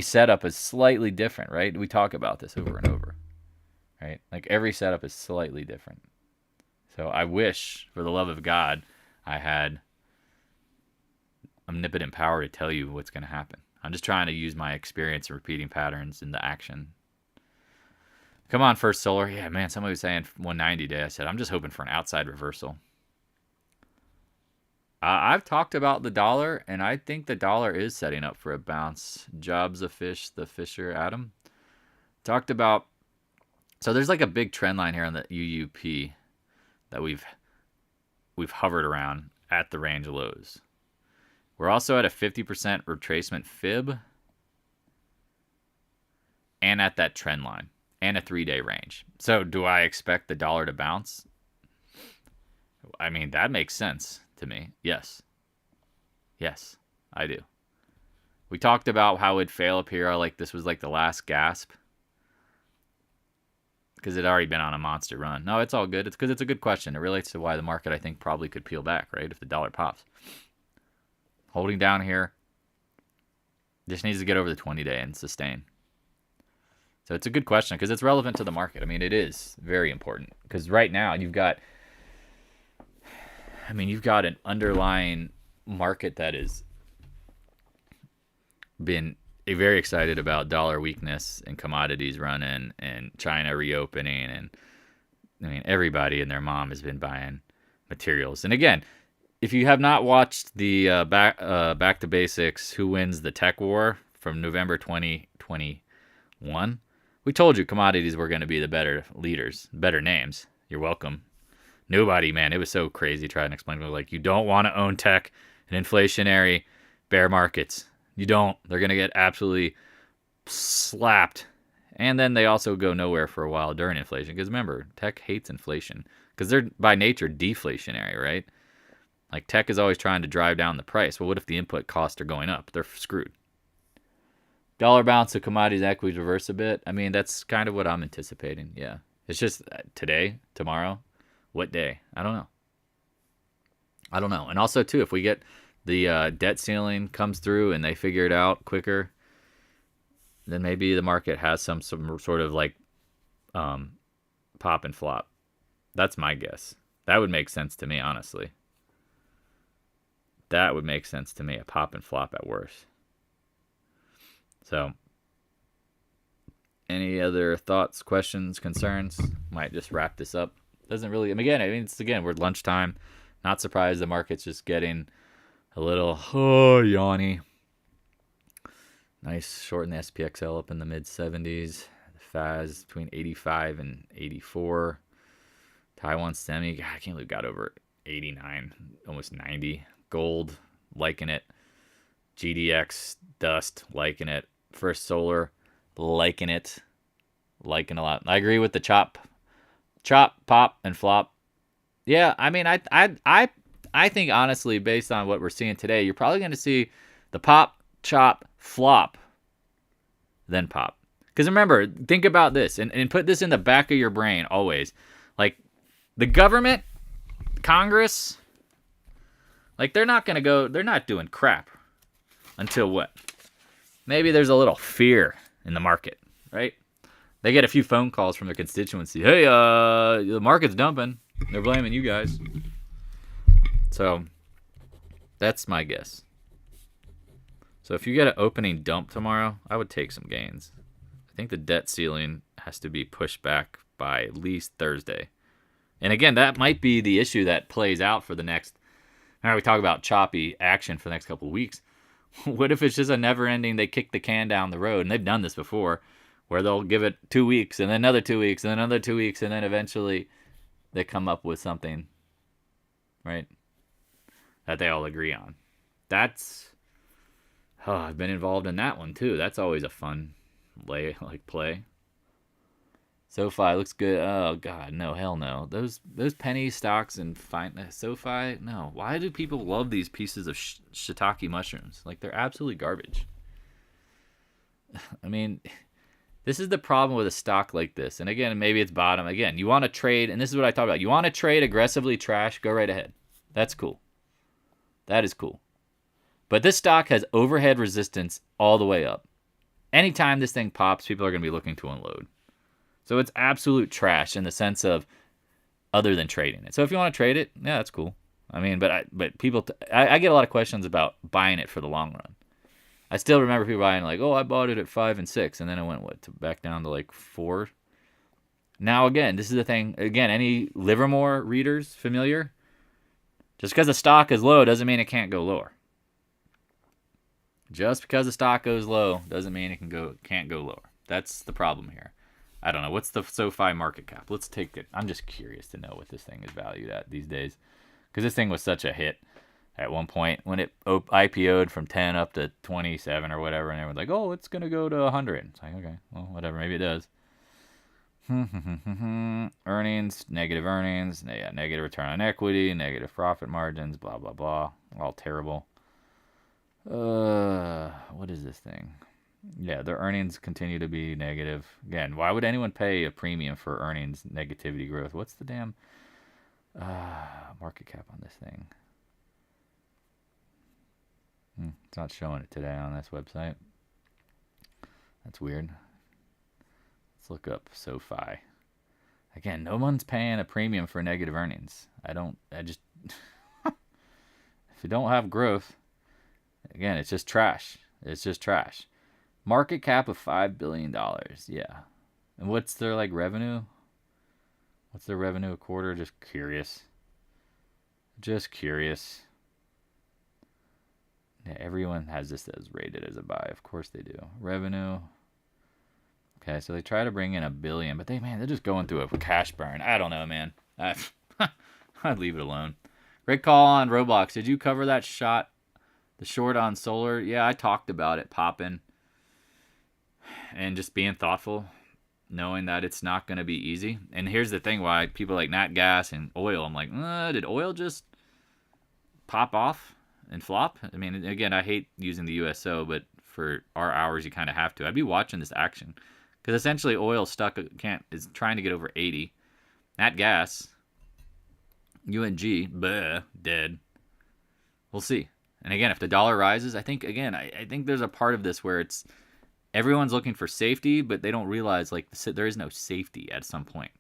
setup is slightly different, right? We talk about this over and over, right? Like every setup is slightly different. So I wish, for the love of God, I had omnipotent power to tell you what's going to happen. I'm just trying to use my experience of repeating patterns into action. Come on, First Solar. Yeah, man, somebody was saying 190 day. I said, I'm just hoping for an outside reversal. I've talked about the dollar, and I think the dollar is setting up for a bounce. Jobs a fish, the Fisher Adam. Talked about, so there's like a big trend line here on the UUP that we've hovered around at the range lows. We're also at a 50% retracement fib and at that trend line and a 3-day range. So do I expect the dollar to bounce? I mean, that makes sense to me. Yes. Yes, I do. We talked about how it'd fail up here. Like this was like the last gasp because it'd already been on a monster run. No, it's all good. It's because it's a good question. It relates to why the market, I think, probably could peel back, right? If the dollar pops. Holding down here. Just needs to get over the 20-day and sustain. So it's a good question because it's relevant to the market. I mean, it is very important because right now you've got an underlying market that has been very excited about dollar weakness and commodities running and China reopening. And I mean, everybody and their mom has been buying materials. And again, if you have not watched the Back to Basics, Who Wins the Tech War from November 2021, we told you commodities were going to be the better leaders, better names. You're welcome. Nobody, man, it was so crazy trying to explain to like, you don't want to own tech in inflationary bear markets. You don't. They're going to get absolutely slapped. And then they also go nowhere for a while during inflation. Because remember, tech hates inflation. Because they're by nature deflationary, right? Like tech is always trying to drive down the price. Well, what if the input costs are going up? They're screwed. Dollar bounce of commodities equities reverse a bit. I mean, that's kind of what I'm anticipating. Yeah. It's just today, tomorrow. What day? I don't know. And also, too, if we get the debt ceiling comes through and they figure it out quicker, then maybe the market has some sort of like pop and flop. That's my guess. That would make sense to me, honestly. That would make sense to me, a pop and flop at worst. So, any other thoughts, questions, concerns? Might just wrap this up. Doesn't really, we're at lunchtime. Not surprised the market's just getting a little yawny. Nice short in the SPXL up in the mid 70s. The FAS between 85 and 84. Taiwan Semi, God, I can't believe it got over 89, almost 90. Gold, liking it. GDX, dust, liking it. First Solar, liking it. Liking a lot. I agree with the chop, pop, and flop. Yeah, I mean, I think honestly, based on what we're seeing today, you're probably going to see the pop, chop, flop, then pop. Because remember, think about this and put this in the back of your brain always. Like the government, Congress, like they're not doing crap until what? Maybe there's a little fear in the market, right? They get a few phone calls from their constituency. Hey, the market's dumping. They're blaming you guys. So that's my guess. So if you get an opening dump tomorrow, I would take some gains. I think the debt ceiling has to be pushed back by at least Thursday. And again, that might be the issue that plays out for the next. Now we talk about choppy action for the next couple of weeks. What if it's just a never-ending, they kick the can down the road, and they've done this before, where they'll give it 2 weeks, and then another 2 weeks, and then another 2 weeks, and then eventually they come up with something, right, that they all agree on. I've been involved in that one, too. That's always a fun play. SoFi looks good. Oh God, no, hell no. Those penny stocks and SoFi, no. Why do people love these pieces of shiitake mushrooms? Like they're absolutely garbage. I mean, this is the problem with a stock like this. And again, maybe it's bottom. Again, you want to trade, and this is what I talk about. You want to trade aggressively trash, go right ahead. That's cool. That is cool. But this stock has overhead resistance all the way up. Anytime this thing pops, people are going to be looking to unload. So it's absolute trash in the sense of other than trading it. So if you want to trade it, yeah, that's cool. I mean, but people, I get a lot of questions about buying it for the long run. I still remember people buying like, oh, I bought it at 5 and 6, and then it went back down to like 4. Now again, this is the thing. Again, any Livermore readers familiar? Just because the stock is low doesn't mean it can't go lower. Just because the stock goes low doesn't mean it can't go lower. That's the problem here. I don't know. What's the SoFi market cap? Let's take it. I'm just curious to know what this thing is valued at these days. Because this thing was such a hit at one point when it IPO'd from 10 up to 27 or whatever. And everyone's like, oh, it's going to go to 100. It's like, okay, well, whatever. Maybe it does. Earnings, negative earnings, negative return on equity, negative profit margins, blah, blah, blah. All terrible. What is this thing? Yeah, their earnings continue to be negative. Again, why would anyone pay a premium for earnings negativity growth? What's the damn market cap on this thing? It's not showing it today on this website. That's weird. Let's look up SoFi. Again, no one's paying a premium for negative earnings. If you don't have growth, again, it's just trash. It's just trash. Market cap of $5 billion. Yeah. And what's their revenue? What's their revenue a quarter? Just curious. Just curious. Yeah, everyone has this as rated as a buy. Of course they do. Revenue. Okay, so they try to bring in $1 billion, but they're just going through a cash burn. I don't know, man. I'd leave it alone. Great call on Roblox. Did you cover that shot? The short on solar? Yeah, I talked about it popping. And just being thoughtful, knowing that it's not going to be easy. And here's the thing why people like nat gas and oil, I'm like, did oil just pop off and flop? I mean, again, I hate using the USO, but for our hours, you kind of have to. I'd be watching this action because essentially oil is trying to get over 80. Nat gas, UNG, dead. We'll see. And again, if the dollar rises, I think there's a part of this where it's everyone's looking for safety, but they don't realize there is no safety at some point.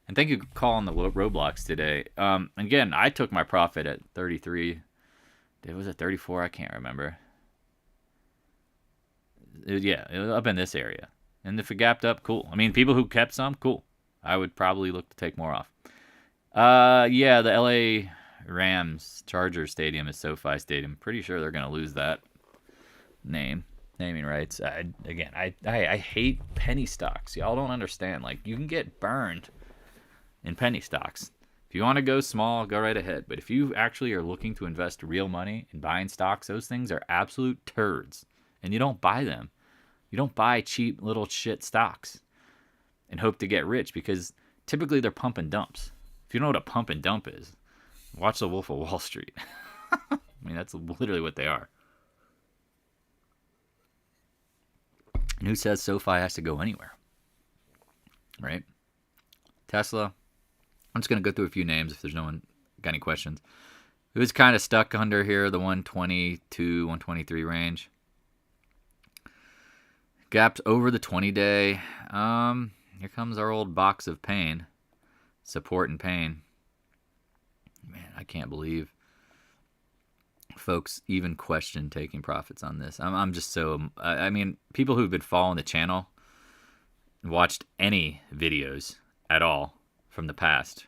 And thank you for calling the Roblox today. Again, I took my profit at 33. Was it 34? I can't remember. It was up in this area. And if it gapped up, cool. I mean, people who kept some, cool. I would probably look to take more off. The LA Rams Chargers Stadium is SoFi Stadium. Pretty sure they're going to lose that naming rights. I hate penny stocks. Y'all don't understand. You can get burned in penny stocks. If you want to go small, go right ahead. But if you actually are looking to invest real money in buying stocks, those things are absolute turds. And you don't buy them. You don't buy cheap little shit stocks and hope to get rich because typically they're pump and dumps. If you know what a pump and dump is, watch The Wolf of Wall Street. I mean, that's literally what they are. And who says SoFi has to go anywhere? Right? Tesla. I'm just going to go through a few names if there's no one got any questions. It was kind of stuck under here, the 122, 123 range. Gaps over the 20-day. Here comes our old box of pain. Support and pain. Man, I can't believe folks even question taking profits on this. I'm just so... I mean, people who've been following the channel, watched any videos at all from the past,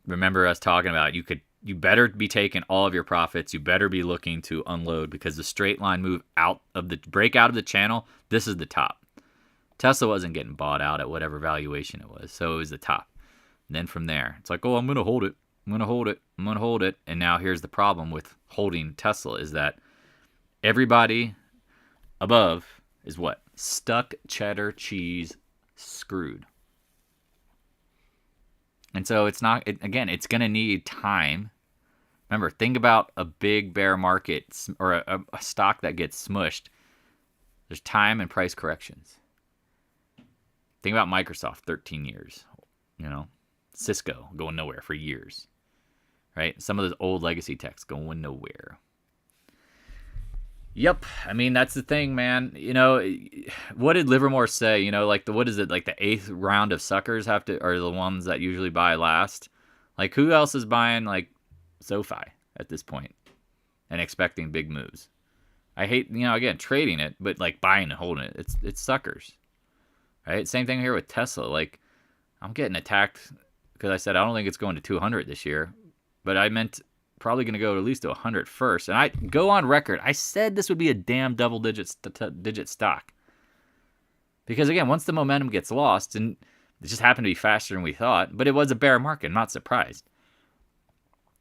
remember us talking about you better be taking all of your profits. You better be looking to unload because the straight line move break out of the channel, this is the top. Tesla wasn't getting bought out at whatever valuation it was, so it was the top. And then from there, it's like, oh, I'm going to hold it. I'm going to hold it. I'm going to hold it. And now here's the problem with holding Tesla is that everybody above is what? Stuck cheddar cheese screwed. And so it's not, again, it's going to need time. Remember, think about a big bear market or a stock that gets smushed. There's time and price corrections. Think about Microsoft, 13 years. You know, Cisco going nowhere for years. Right? Some of those old legacy techs going nowhere. Yep. I mean, that's the thing, man. You know, what did Livermore say? You know, like what is it? Like the 8th round of suckers are the ones that usually buy last. Like who else is buying like SoFi at this point and expecting big moves? I hate, you know, again, trading it, but like buying and holding it. It's suckers. Right? Same thing here with Tesla. Like I'm getting attacked because I said I don't think it's going to 200 this year, but I meant probably going to go to at least to 100 first. And I go on record. I said this would be a damn double-digit stock. Because, again, once the momentum gets lost, and it just happened to be faster than we thought, but it was a bear market. I'm not surprised.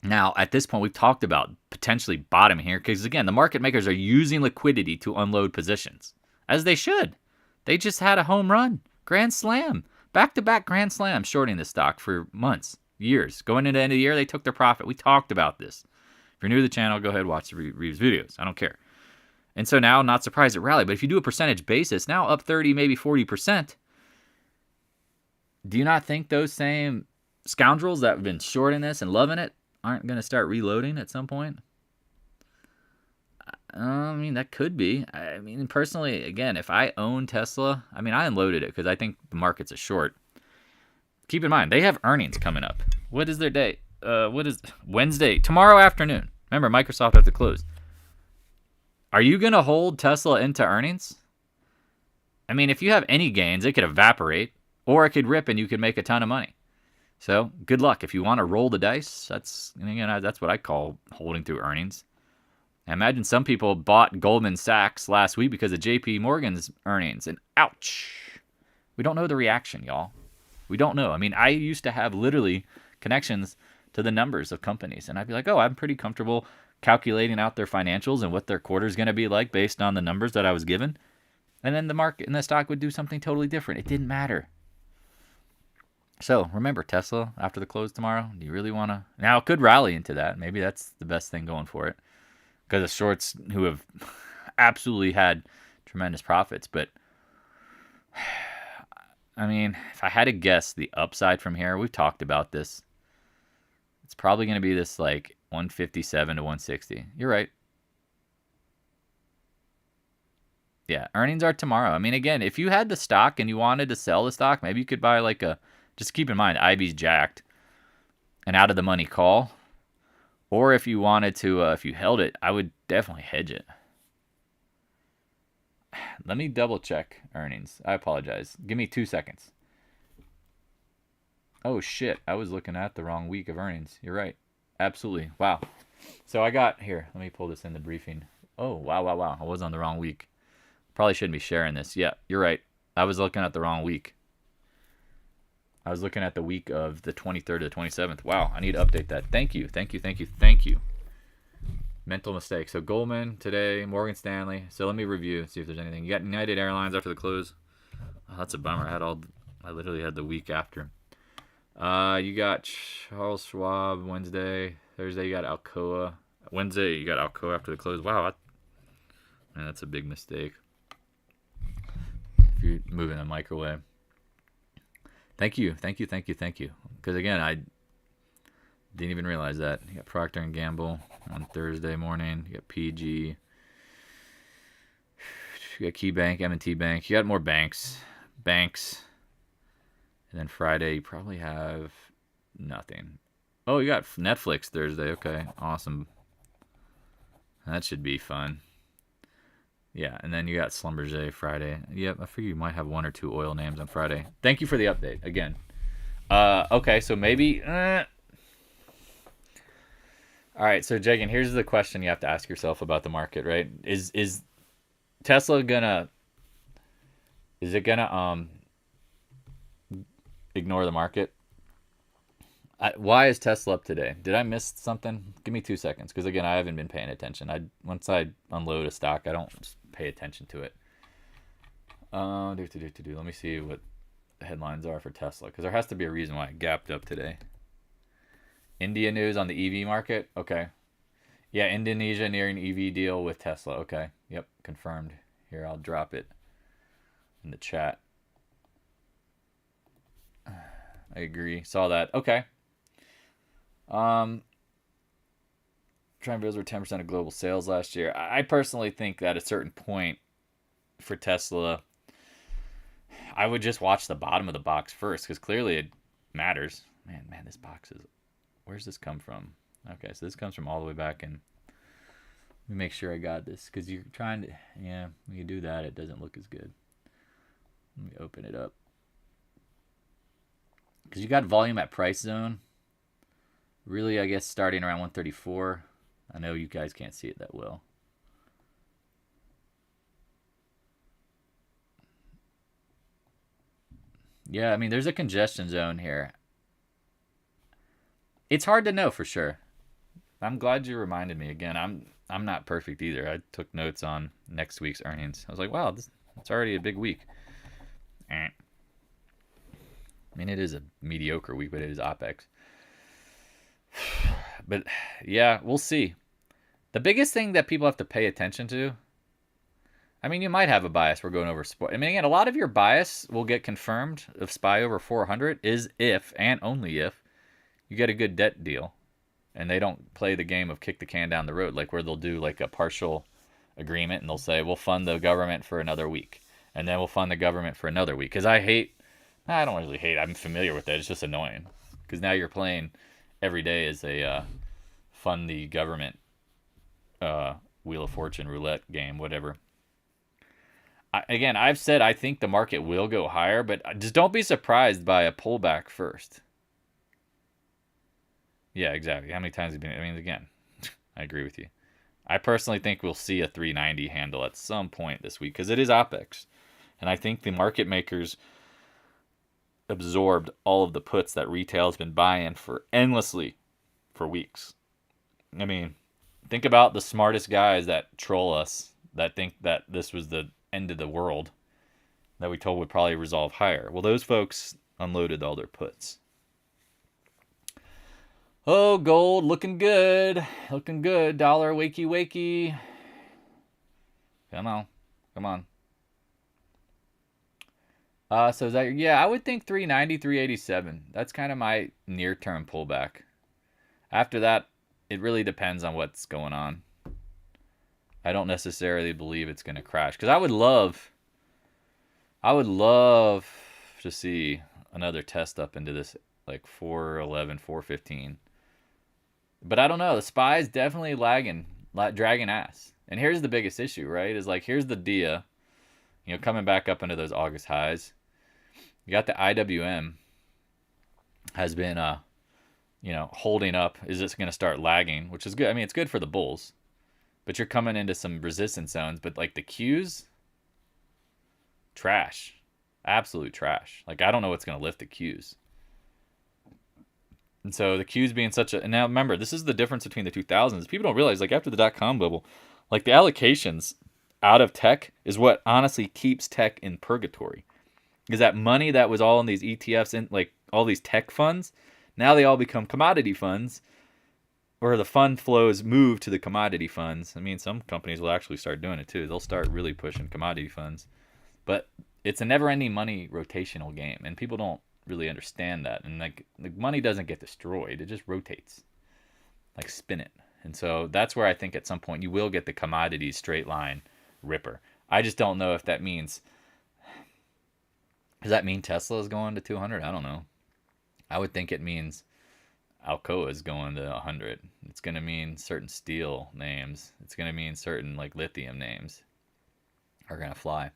Now, at this point, we've talked about potentially bottoming here because, again, the market makers are using liquidity to unload positions, as they should. They just had a home run. Grand slam. Back-to-back grand slam shorting this stock for months. Years. Going into the end of the year, they took their profit. We talked about this. If you're new to the channel, go ahead and watch the Reeves videos. I don't care. And so now, not surprised it rallied. But if you do a percentage basis, now up 30, maybe 40%, do you not think those same scoundrels that have been shorting this and loving it aren't going to start reloading at some point? I mean, that could be. I mean, personally, again, if I own Tesla, I mean, I unloaded it because I think the market's a short. Keep in mind, they have earnings coming up. What is their date? What is Wednesday? Tomorrow afternoon. Remember, Microsoft have to close. Are you going to hold Tesla into earnings? I mean, if you have any gains, it could evaporate, or it could rip and you could make a ton of money. So, good luck. If you want to roll the dice, that's what I call holding through earnings. I imagine some people bought Goldman Sachs last week because of JP Morgan's earnings, and ouch. We don't know the reaction, y'all. We don't know. I mean, I used to have literally connections to the numbers of companies, and I'd be like, oh, I'm pretty comfortable calculating out their financials and what their quarter is going to be like based on the numbers that I was given. And then the market and the stock would do something totally different. It didn't matter. So remember, Tesla, after the close tomorrow, do you really want to? Now, it could rally into that. Maybe that's the best thing going for it. Because of shorts who have absolutely had tremendous profits. But I mean, if I had to guess the upside from here, we've talked about this. It's probably going to be this like 157 to 160. You're right. Yeah, earnings are tomorrow. I mean, again, if you had the stock and you wanted to sell the stock, maybe you could buy like just keep in mind, IB's jacked, an out of the money call. Or if you wanted to, if you held it, I would definitely hedge it. Let me double check earnings. I apologize. Give me 2 seconds. Oh, shit. I was looking at the wrong week of earnings. You're right. Absolutely. Wow. So I got here. Let me pull this in the briefing. Oh, wow. I was on the wrong week. Probably shouldn't be sharing this. Yeah, you're right. I was looking at the wrong week. I was looking at the week of the 23rd to the 27th. Wow, I need to update that. Thank you. Mental mistake. So Goldman today, Morgan Stanley. So let me review, see if there's anything. You got United Airlines after the close. Oh, that's a bummer. I literally had the week after. You got Charles Schwab Wednesday. Thursday you got Alcoa. Wednesday you got Alcoa after the close. Wow, man, that's a big mistake. If you're moving a microwave. Thank you. Because again, I didn't even realize that. You got Procter & Gamble on Thursday morning. You got PG. You got KeyBank, M&T Bank. You got more banks. And then Friday, you probably have nothing. Oh, you got Netflix Thursday. Okay, awesome. That should be fun. Yeah, and then you got Schlumberger Friday. Yep, I figure you might have one or two oil names on Friday. Thank you for the update again. Okay, so maybe. All right, so Jagan, here's the question you have to ask yourself about the market, right? Is Tesla gonna? Is it gonna ignore the market? Why is Tesla up today? Did I miss something? Give me 2 seconds, because again, I haven't been paying attention. Once I unload a stock, I don't pay attention to it. Let me see what the headlines are for Tesla, because there has to be a reason why it gapped up today. India news on the EV market. Okay. Yeah, Indonesia nearing EV deal with Tesla. Okay. Yep, confirmed. Here, I'll drop it in the chat. I agree. Saw that. Okay. Triumvirals were 10% of global sales last year. I personally think that at a certain point for Tesla, I would just watch the bottom of the box first, because clearly it matters. Man, this box is... Where's this come from? Okay, so this comes from all the way back in. Let me make sure I got this, because you're trying to... Yeah, when you do that, it doesn't look as good. Let me open it up. Because you got volume at price zone. Really, I guess, starting around 134. I know you guys can't see it that well. Yeah, I mean, there's a congestion zone here. It's hard to know for sure. I'm glad you reminded me again. I'm not perfect either. I took notes on next week's earnings. I was like, wow, it's already a big week. I mean, it is a mediocre week, but it is OPEX. But yeah, we'll see. The biggest thing that people have to pay attention to, I mean, you might have a bias. We're going over spot. I mean, again, a lot of your bias will get confirmed of SPY over 400 is if, and only if, you get a good debt deal. And they don't play the game of kick the can down the road, like where they'll do like a partial agreement and they'll say, we'll fund the government for another week. And then we'll fund the government for another week. Because I don't really hate, I'm familiar with that. It's just annoying. Because now you're playing every day as a fund the government Wheel of Fortune roulette game, whatever. Again, I've said I think the market will go higher, but just don't be surprised by a pullback first. Yeah, exactly. How many times have you been? I mean, again, I agree with you. I personally think we'll see a 390 handle at some point this week because it is OPEX. And I think the market makers absorbed all of the puts that retail has been buying for endlessly for weeks. I mean, think about the smartest guys that troll us that think that this was the end of the world that we told would probably resolve higher. Well, those folks unloaded all their puts. Oh, gold looking good. Looking good. Dollar wakey wakey. Come on. Come on. So is that, yeah, I would think 390, 387. That's kind of my near-term pullback. After that, it really depends on what's going on. I don't necessarily believe it's going to crash. Because I would love to see another test up into this, like 411, 415. But I don't know. The SPY is definitely lagging, dragging ass. And here's the biggest issue, right? Is like, here's the DIA, coming back up into those August highs. You got the IWM has been, holding up. Is this going to start lagging? Which is good. I mean, it's good for the bulls. But you're coming into some resistance zones. But like the Qs, trash. Absolute trash. Like, I don't know what's going to lift the Qs. And so the Qs being such a... And now remember, this is the difference between the 2000s. People don't realize, like, after the dot-com bubble, like, the allocations out of tech is what honestly keeps tech in purgatory. Is that money that was all in these ETFs and, like, all these tech funds, now they all become commodity funds, or the fund flows move to the commodity funds. I mean, some companies will actually start doing it, too. They'll start really pushing commodity funds. But it's a never-ending money rotational game, and people don't really understand that. And like money doesn't get destroyed, it just rotates, like spin it. And so that's where I think at some point you will get the commodities straight line ripper. I just don't know if that means, does that mean Tesla is going to 200? I don't know. I would think it means Alcoa is going to 100. It's going to mean certain steel names. It's going to mean certain like lithium names are going to fly.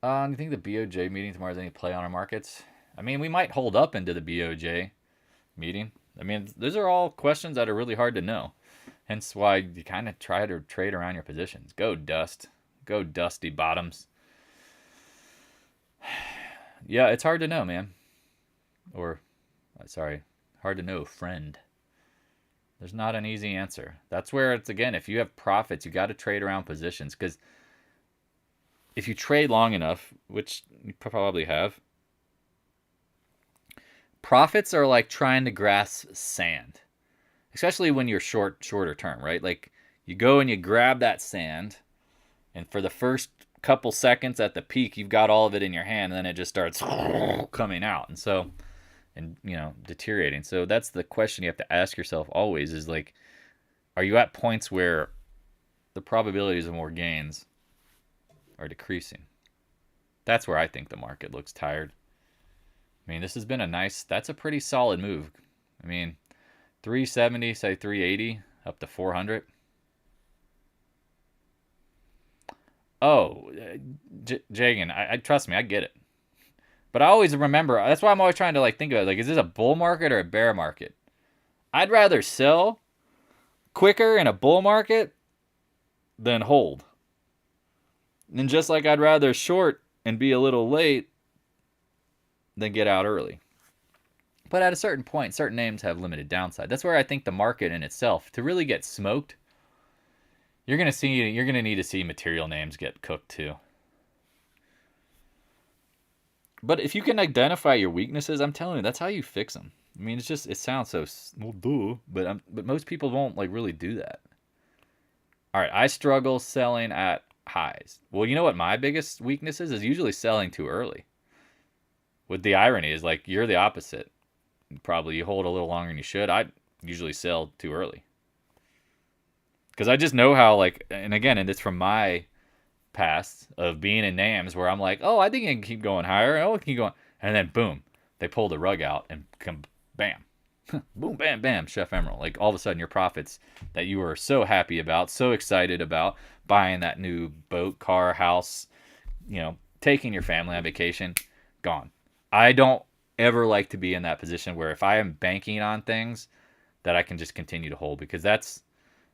Do you think the BOJ meeting tomorrow has any play on our markets? I mean, we might hold up into the BOJ meeting. I mean, those are all questions that are really hard to know. Hence why you kind of try to trade around your positions. Go dust. Go dusty bottoms. Yeah, it's hard to know, man. Or, sorry, hard to know, friend. There's not an easy answer. That's where it's, again, if you have profits, you got to trade around positions. Because if you trade long enough, which you probably have, profits are like trying to grasp sand, especially when you're shorter term, right? Like you go and you grab that sand, and for the first couple seconds at the peak, you've got all of it in your hand, and then it just starts coming out, and deteriorating. So that's the question you have to ask yourself always: is like, are you at points where the probabilities of more gains are decreasing? That's where I think the market looks tired. I mean, this has been that's a pretty solid move. I mean, 370, say 380, up to 400. Oh, Jagan, I trust me, I get it. But I always remember, that's why I'm always trying to like think about it, like, is this a bull market or a bear market? I'd rather sell quicker in a bull market than hold. And just like I'd rather short and be a little late than get out early. But at a certain point, certain names have limited downside. That's where I think the market in itself, to really get smoked, you're going to need to see material names get cooked too. But if you can identify your weaknesses, I'm telling you, that's how you fix them. I mean, it sounds so, well, duh, but most people won't like really do that. All right, I struggle selling at highs. Well, you know what my biggest weakness is usually selling too early. With the irony is like you're the opposite. Probably you hold a little longer than you should. I usually sell too early. Because I just know how, like, and it's from my past of being in names where I'm like, oh, I think it can keep going higher. Oh, it can keep going. And then boom, they pull the rug out and come, bam. Boom, bam, bam, Chef Emerald. Like all of a sudden your profits that you were so happy about, so excited about, buying that new boat, car, house, taking your family on vacation, gone. I don't ever like to be in that position where if I am banking on things that I can just continue to hold, because that's,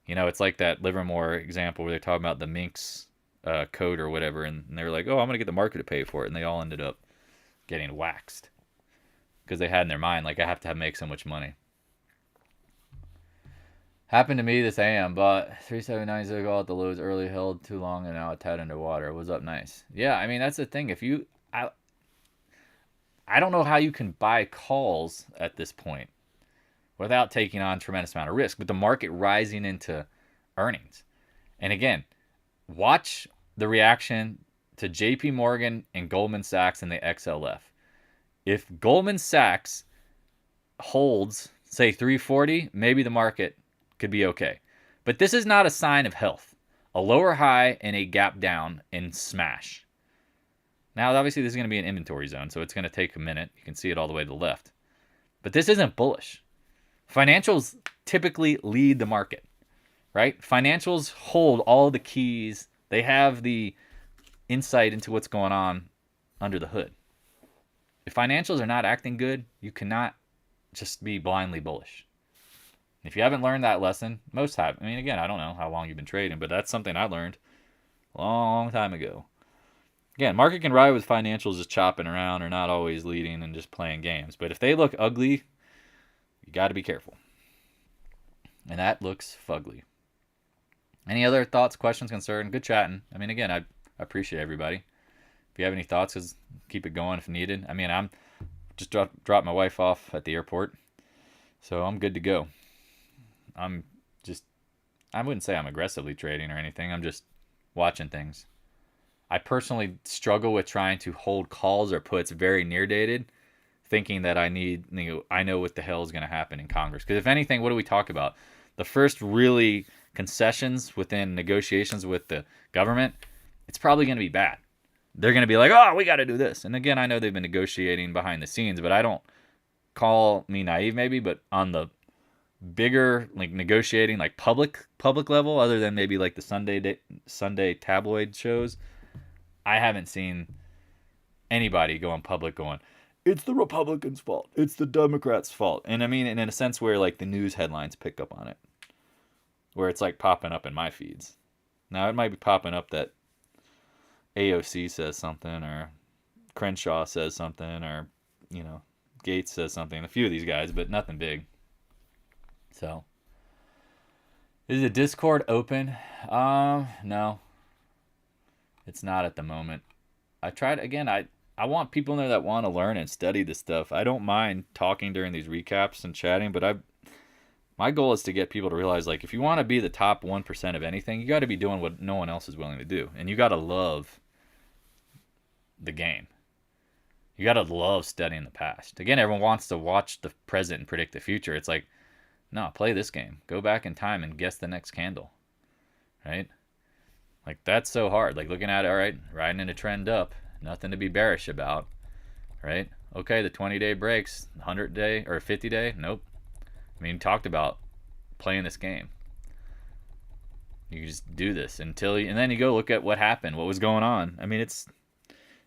it's like that Livermore example where they're talking about the Minx code or whatever, and they're like, oh, I'm going to get the market to pay for it, and they all ended up getting waxed because they had in their mind, like, I have to make so much money. Happened to me this AM, but 379 ago at the lows early, held too long, and now it's head underwater. It was up nice. Yeah, I mean, that's the thing. I don't know how you can buy calls at this point without taking on a tremendous amount of risk, but the market rising into earnings. And again, watch the reaction to JP Morgan and Goldman Sachs and the XLF. If Goldman Sachs holds, say, 340, maybe the market could be okay. But this is not a sign of health. A lower high and a gap down and smash. Now, obviously, this is going to be an inventory zone, so it's going to take a minute. You can see it all the way to the left. But this isn't bullish. Financials typically lead the market, right? Financials hold all the keys. They have the insight into what's going on under the hood. If financials are not acting good, you cannot just be blindly bullish. If you haven't learned that lesson, most have. I mean, again, I don't know how long you've been trading, but that's something I learned a long time ago. Again, market can ride with financials just chopping around or not always leading and just playing games. But if they look ugly, you got to be careful. And that looks fugly. Any other thoughts, questions, concerns? Good chatting. I mean, again, I appreciate everybody. If you have any thoughts, just keep it going if needed. I mean, I'm just dropped my wife off at the airport, so I'm good to go. I wouldn't say I'm aggressively trading or anything. I'm just watching things. I personally struggle with trying to hold calls or puts very near dated, thinking that I know what the hell is going to happen in Congress. Because if anything, what do we talk about? The first really concessions within negotiations with the government, it's probably going to be bad. They're going to be like, oh, we got to do this. And again, I know they've been negotiating behind the scenes, but I don't call me naive maybe, but on the bigger like negotiating like public level, other than maybe like the Sunday tabloid shows, I haven't seen anybody go on public going, it's the Republicans' fault, it's the Democrats' fault. And I mean, in a sense where like the news headlines pick up on it, where it's like popping up in my feeds. Now it might be popping up that AOC says something, or Crenshaw says something, or Gates says something, a few of these guys, but nothing big. So, is the Discord open? No. It's not at the moment. I tried again. I want people in there that want to learn and study this stuff. I don't mind talking during these recaps and chatting, but my goal is to get people to realize, like, if you want to be the top 1% of anything, you got to be doing what no one else is willing to do, and you got to love the game. You got to love studying the past. Again, everyone wants to watch the present and predict the future. It's like, no, play this game. Go back in time and guess the next candle, right? Like, that's so hard. Like, looking at it, all right, riding in a trend up, nothing to be bearish about, right? Okay, the 20-day breaks, 100-day or 50-day, nope. I mean, talked about playing this game. You just do this until and then you go look at what happened, what was going on. I mean, it's,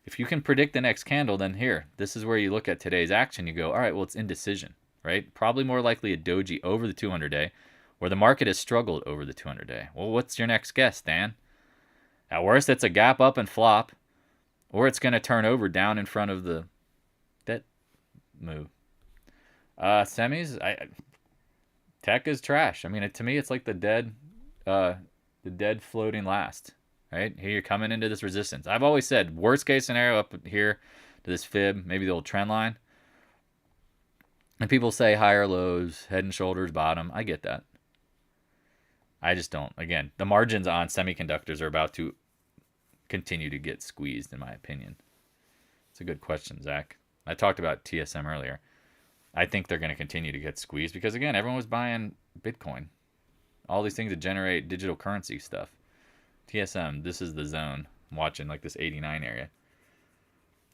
if you can predict the next candle, then here, this is where you look at today's action. You go, all right, well, it's indecision, right? Probably more likely a doji over the 200-day, where the market has struggled over the 200-day. Well, what's your next guess, Dan? At worst, it's a gap up and flop, or it's going to turn over down in front of the that move. Semis, tech is trash. I mean, to me, it's like the dead floating last. Right here, you're coming into this resistance. I've always said worst case scenario up here to this fib, maybe the old trend line. And people say higher lows, head and shoulders, bottom. I get that. I just don't. Again, the margins on semiconductors are about to continue to get squeezed, in my opinion. It's a good question, Zach. I talked about TSM earlier. I think they're going to continue to get squeezed because, again, everyone was buying Bitcoin. All these things that generate digital currency stuff. TSM, this is the zone. I'm watching like this 89 area.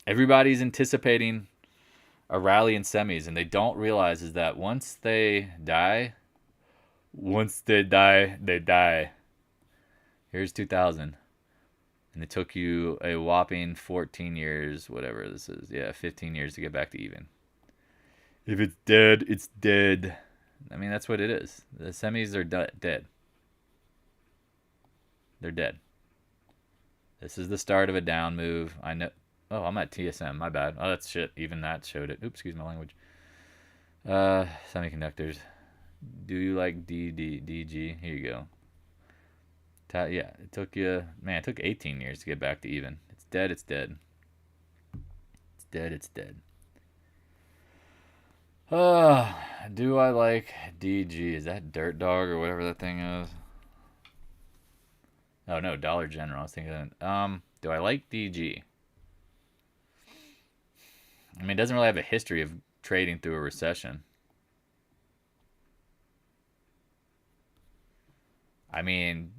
Everybody's anticipating a rally in semis, and they don't realize is that once they die, they die. Here's 2000. And it took you a whopping 14 years, whatever this is. Yeah, 15 years to get back to even. If it's dead, it's dead. I mean, that's what it is. The semis are dead. They're dead. This is the start of a down move. I know. Oh, I'm at TSM. My bad. Oh, that's shit. Even that showed it. Oops, excuse my language. Semiconductors. Do you like DG? Here you go. Yeah, it took you, man, it took 18 years to get back to even. It's dead, it's dead. It's dead, it's dead. Do I like DG? Is that Dirt Dog or whatever that thing is? Oh, no, Dollar General. I was thinking, do I like DG? I mean, it doesn't really have a history of trading through a recession. I mean,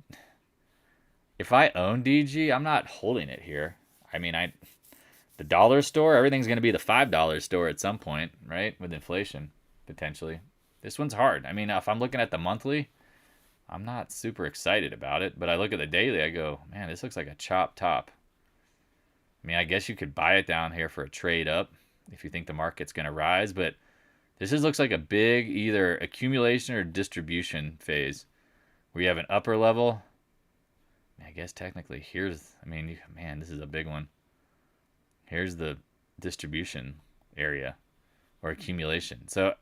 if I own DG, I'm not holding it here. I mean, the dollar store, everything's going to be the $5 store at some point, right? With inflation, potentially. This one's hard. I mean, if I'm looking at the monthly, I'm not super excited about it. But I look at the daily, I go, man, this looks like a chop top. I mean, I guess you could buy it down here for a trade up if you think the market's going to rise. But this just looks like a big either accumulation or distribution phase where you have an upper level. I guess technically here's, I mean, man, this is a big one. Here's the distribution area or accumulation. So,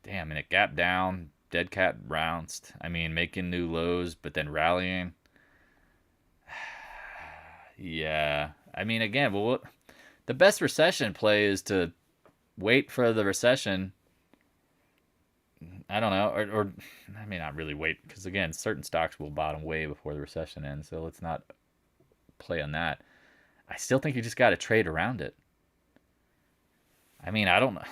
damn, and it gapped down, dead cat bounced. I mean, making new lows, but then rallying. Yeah. I mean, again, well, the best recession play is to wait for the recession. I don't know, or I mean, not really wait, because again, certain stocks will bottom way before the recession ends. So let's not play on that. I still think you just got to trade around it. I mean, I don't know.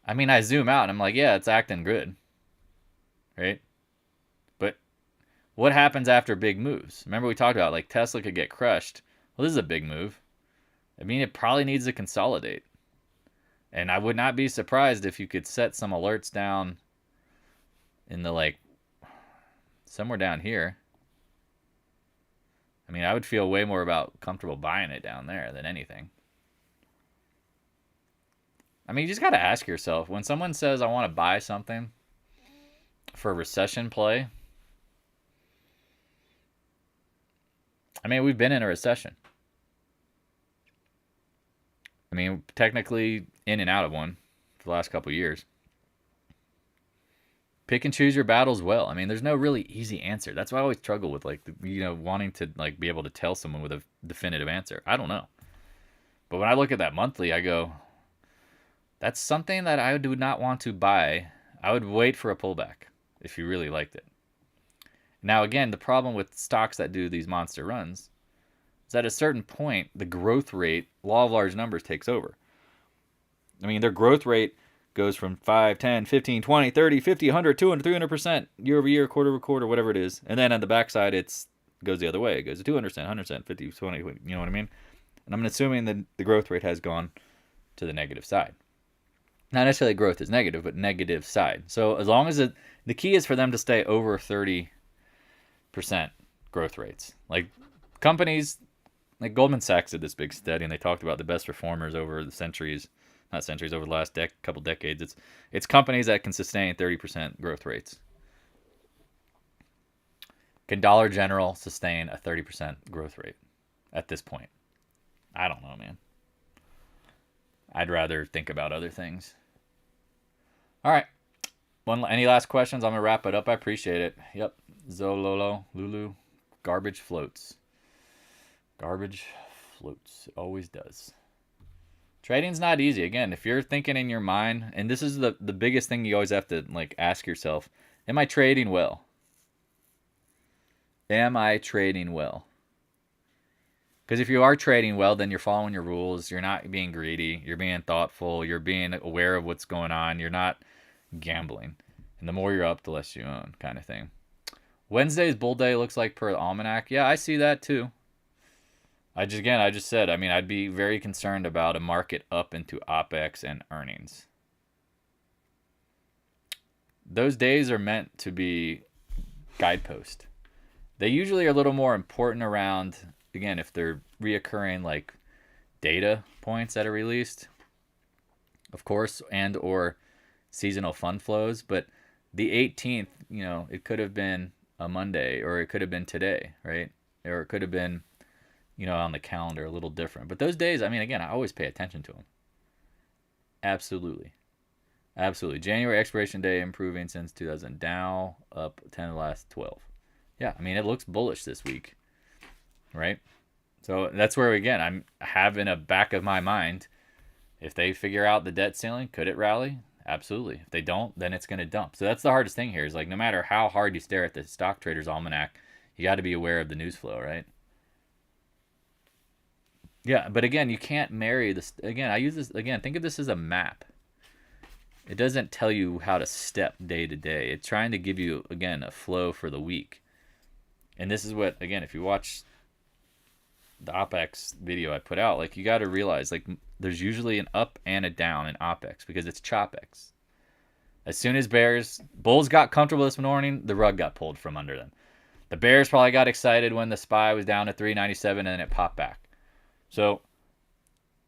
I zoom out and I'm like, yeah, it's acting good, right? But what happens after big moves? Remember we talked about like Tesla could get crushed. Well, this is a big move. I mean, it probably needs to consolidate. And I would not be surprised if you could set some alerts down in the like somewhere down here. I mean, I would feel way more about comfortable buying it down there than anything. I mean, you just got to ask yourself, when someone says, I want to buy something for a recession play, I mean, we've been in a recession. I mean, technically in and out of one for the last couple of years. pick and choose your battles well. I mean, there's no really easy answer. That's why I always struggle with like, wanting to like be able to tell someone with a definitive answer. I don't know. But when I look at that monthly, I go, that's something that I would not want to buy. I would wait for a pullback if you really liked it. Now, again, the problem with stocks that do these monster runs is that at a certain point, the growth rate, law of large numbers, takes over. I mean, their growth rate goes from 5, 10, 15, 20, 30, 50, 100, 200, 300% year over year, quarter over quarter, whatever it is. And then on the backside, it goes the other way. It goes to 200%, 100%, 50, 20, you know what I mean? And I'm assuming that the growth rate has gone to the negative side. Not necessarily growth is negative, but negative side. So as long as the key is for them to stay over 30% growth rates. Like companies, like Goldman Sachs did this big study, and they talked about the best performers over the centuries, not centuries, over the last couple decades. It's companies that can sustain 30% growth rates. Can Dollar General sustain a 30% growth rate at this point? I don't know, man. I'd rather think about other things. All right. Any last questions? I'm going to wrap it up. I appreciate it. Yep. Zololo, Lulu, garbage floats. Garbage floats. It always does. Trading's not easy. Again, if you're thinking in your mind, and this is the biggest thing you always have to like ask yourself, am I trading well? Am I trading well? Because if you are trading well, then you're following your rules. You're not being greedy. You're being thoughtful. You're being aware of what's going on. You're not gambling. And the more you're up, the less you own, kind of thing. Wednesday's bull day looks like per the almanac. Yeah, I see that too. I just said, I mean, I'd be very concerned about a market up into OPEX and earnings. Those days are meant to be guidepost. They usually are a little more important around, again, if they're reoccurring like data points that are released, of course, and or seasonal fund flows. But the 18th, it could have been a Monday, or it could have been today, right? Or it could have been, on the calendar a little different. But those days, I mean, again, I always pay attention to them. Absolutely. Absolutely. January expiration day improving since 2000. Dow up 10 of the last 12. Yeah, I mean, it looks bullish this week, right? So that's where, again, I'm having a back of my mind. If they figure out the debt ceiling, could it rally? Absolutely. If they don't, then it's going to dump. So that's the hardest thing here is like no matter how hard you stare at the stock trader's almanac, you got to be aware of the news flow, right? Yeah, but again, you can't marry this. Again, I use this, again, think of this as a map. It doesn't tell you how to step day to day. It's trying to give you, again, a flow for the week. And this is what, again, if you watch the OPEX video I put out, like you got to realize, like there's usually an up and a down in OPEX because it's CHOPEX. As soon as bulls got comfortable this morning, the rug got pulled from under them. The bears probably got excited when the SPY was down to 397 and it popped back. So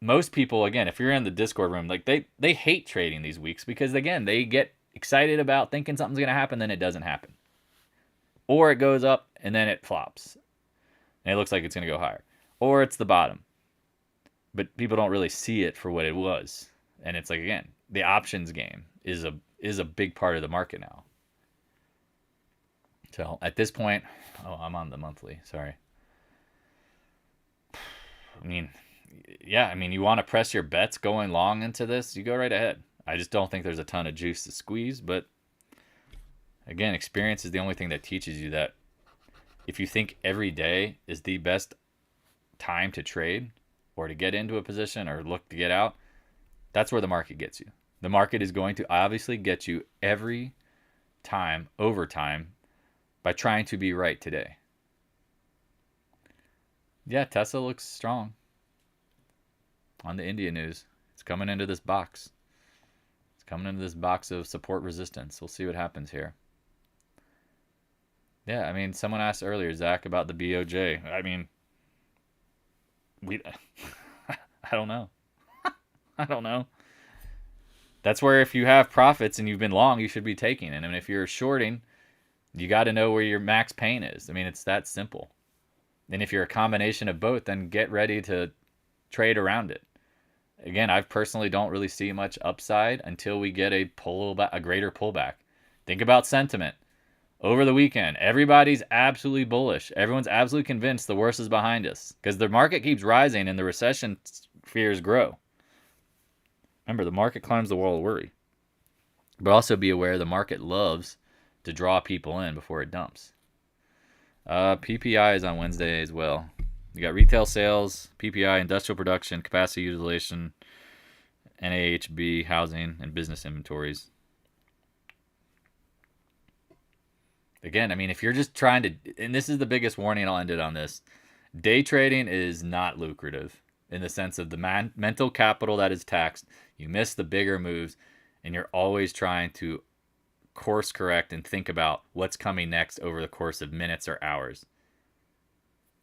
most people, again, if you're in the Discord room, like they hate trading these weeks because, again, they get excited about thinking something's going to happen, then it doesn't happen. Or it goes up and then it flops. And it looks like it's going to go higher. Or it's the bottom. But people don't really see it for what it was. And it's like, again, the options game is a big part of the market now. So at this point, I'm on the monthly, sorry. I mean, yeah, you want to press your bets going long into this, you go right ahead. I just don't think there's a ton of juice to squeeze, but again, experience is the only thing that teaches you that if you think every day is the best time to trade or to get into a position or look to get out, that's where the market gets you. The market is going to obviously get you every time, over time, by trying to be right today. Yeah, Tesla looks strong on the India news. It's coming into this box. It's coming into this box of support resistance. We'll see what happens here. Yeah, someone asked earlier, Zach, about the BOJ. I don't know. I don't know. That's where if you have profits and you've been long, you should be taking it. And if you're shorting, you got to know where your max pain is. It's that simple. And if you're a combination of both, then get ready to trade around it. Again, I personally don't really see much upside until we get a greater pullback. Think about sentiment. Over the weekend, everybody's absolutely bullish. Everyone's absolutely convinced the worst is behind us because the market keeps rising and the recession fears grow. Remember, the market climbs the wall of worry. But also be aware the market loves to draw people in before it dumps. PPI is on Wednesday as well. You got retail sales, PPI, industrial production, capacity utilization, NAHB, housing, and business inventories. Again, I mean, if you're just trying to, and this is the biggest warning, I'll end it on this. Day trading is not lucrative in the sense of the mental capital that is taxed. You miss the bigger moves, and you're always trying to course correct and think about what's coming next over the course of minutes or hours.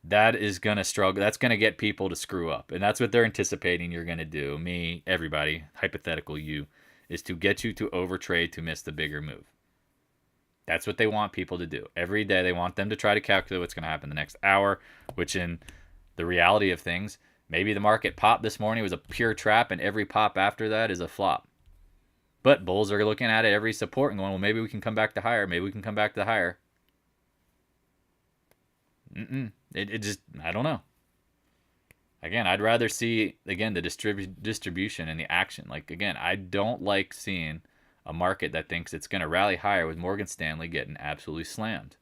That is going to struggle. That's going to get people to screw up. And that's what they're anticipating you're going to do. Me, everybody, hypothetical you, is to get you to overtrade to miss the bigger move. That's what they want people to do. Every day they want them to try to calculate what's going to happen the next hour, which in the reality of things, maybe the market pop this morning was a pure trap and every pop after that is a flop. But bulls are looking at it every support and going, well, maybe we can come back to higher. Maybe we can come back to higher. It just, I don't know. Again, I'd rather see, again, the distribution and the action. Like, again, I don't like seeing a market that thinks it's going to rally higher with Morgan Stanley getting absolutely slammed.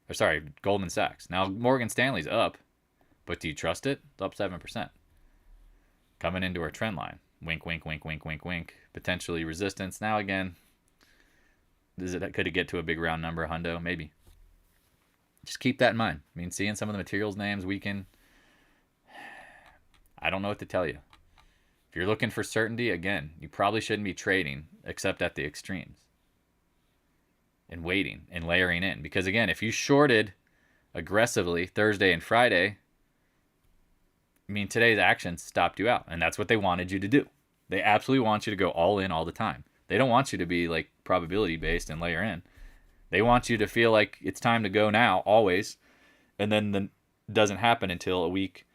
Or sorry, Goldman Sachs. Now, Morgan Stanley's up, but do you trust it? It's up 7%. Coming into our trend line. Wink, wink, wink, wink, wink, wink. Potentially resistance. Now, again, could it get to a big round number, hundo? Maybe. Just keep that in mind. I mean, seeing some of the materials names weaken, I don't know what to tell you. If you're looking for certainty, again, you probably shouldn't be trading except at the extremes and waiting and layering in. Because, again, if you shorted aggressively Thursday and Friday, I mean, today's actions stopped you out. And that's what they wanted you to do. They absolutely want you to go all in all the time. They don't want you to be like probability based and layer in. They want you to feel like it's time to go now, always. And then it doesn't happen until a week,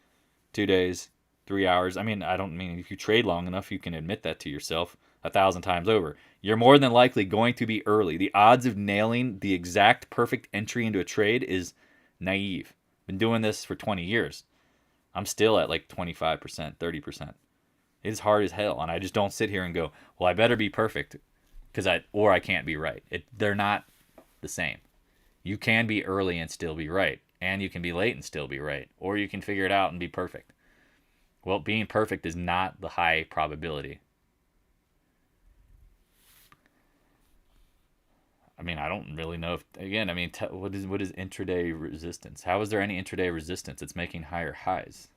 2 days, 3 hours. I mean, I don't mean if you trade long enough, you can admit that to yourself 1,000 times over. You're more than likely going to be early. The odds of nailing the exact perfect entry into a trade is naive. Been doing this for 20 years. I'm still at like 25%, 30%. It is hard as hell. And I just don't sit here and go, well, I better be perfect or I can't be right. They're not the same. You can be early and still be right. And you can be late and still be right. Or you can figure it out and be perfect. Well, being perfect is not the high probability. I mean, I don't really know if, again, I mean, what is intraday resistance? How is there any intraday resistance? It's making higher highs.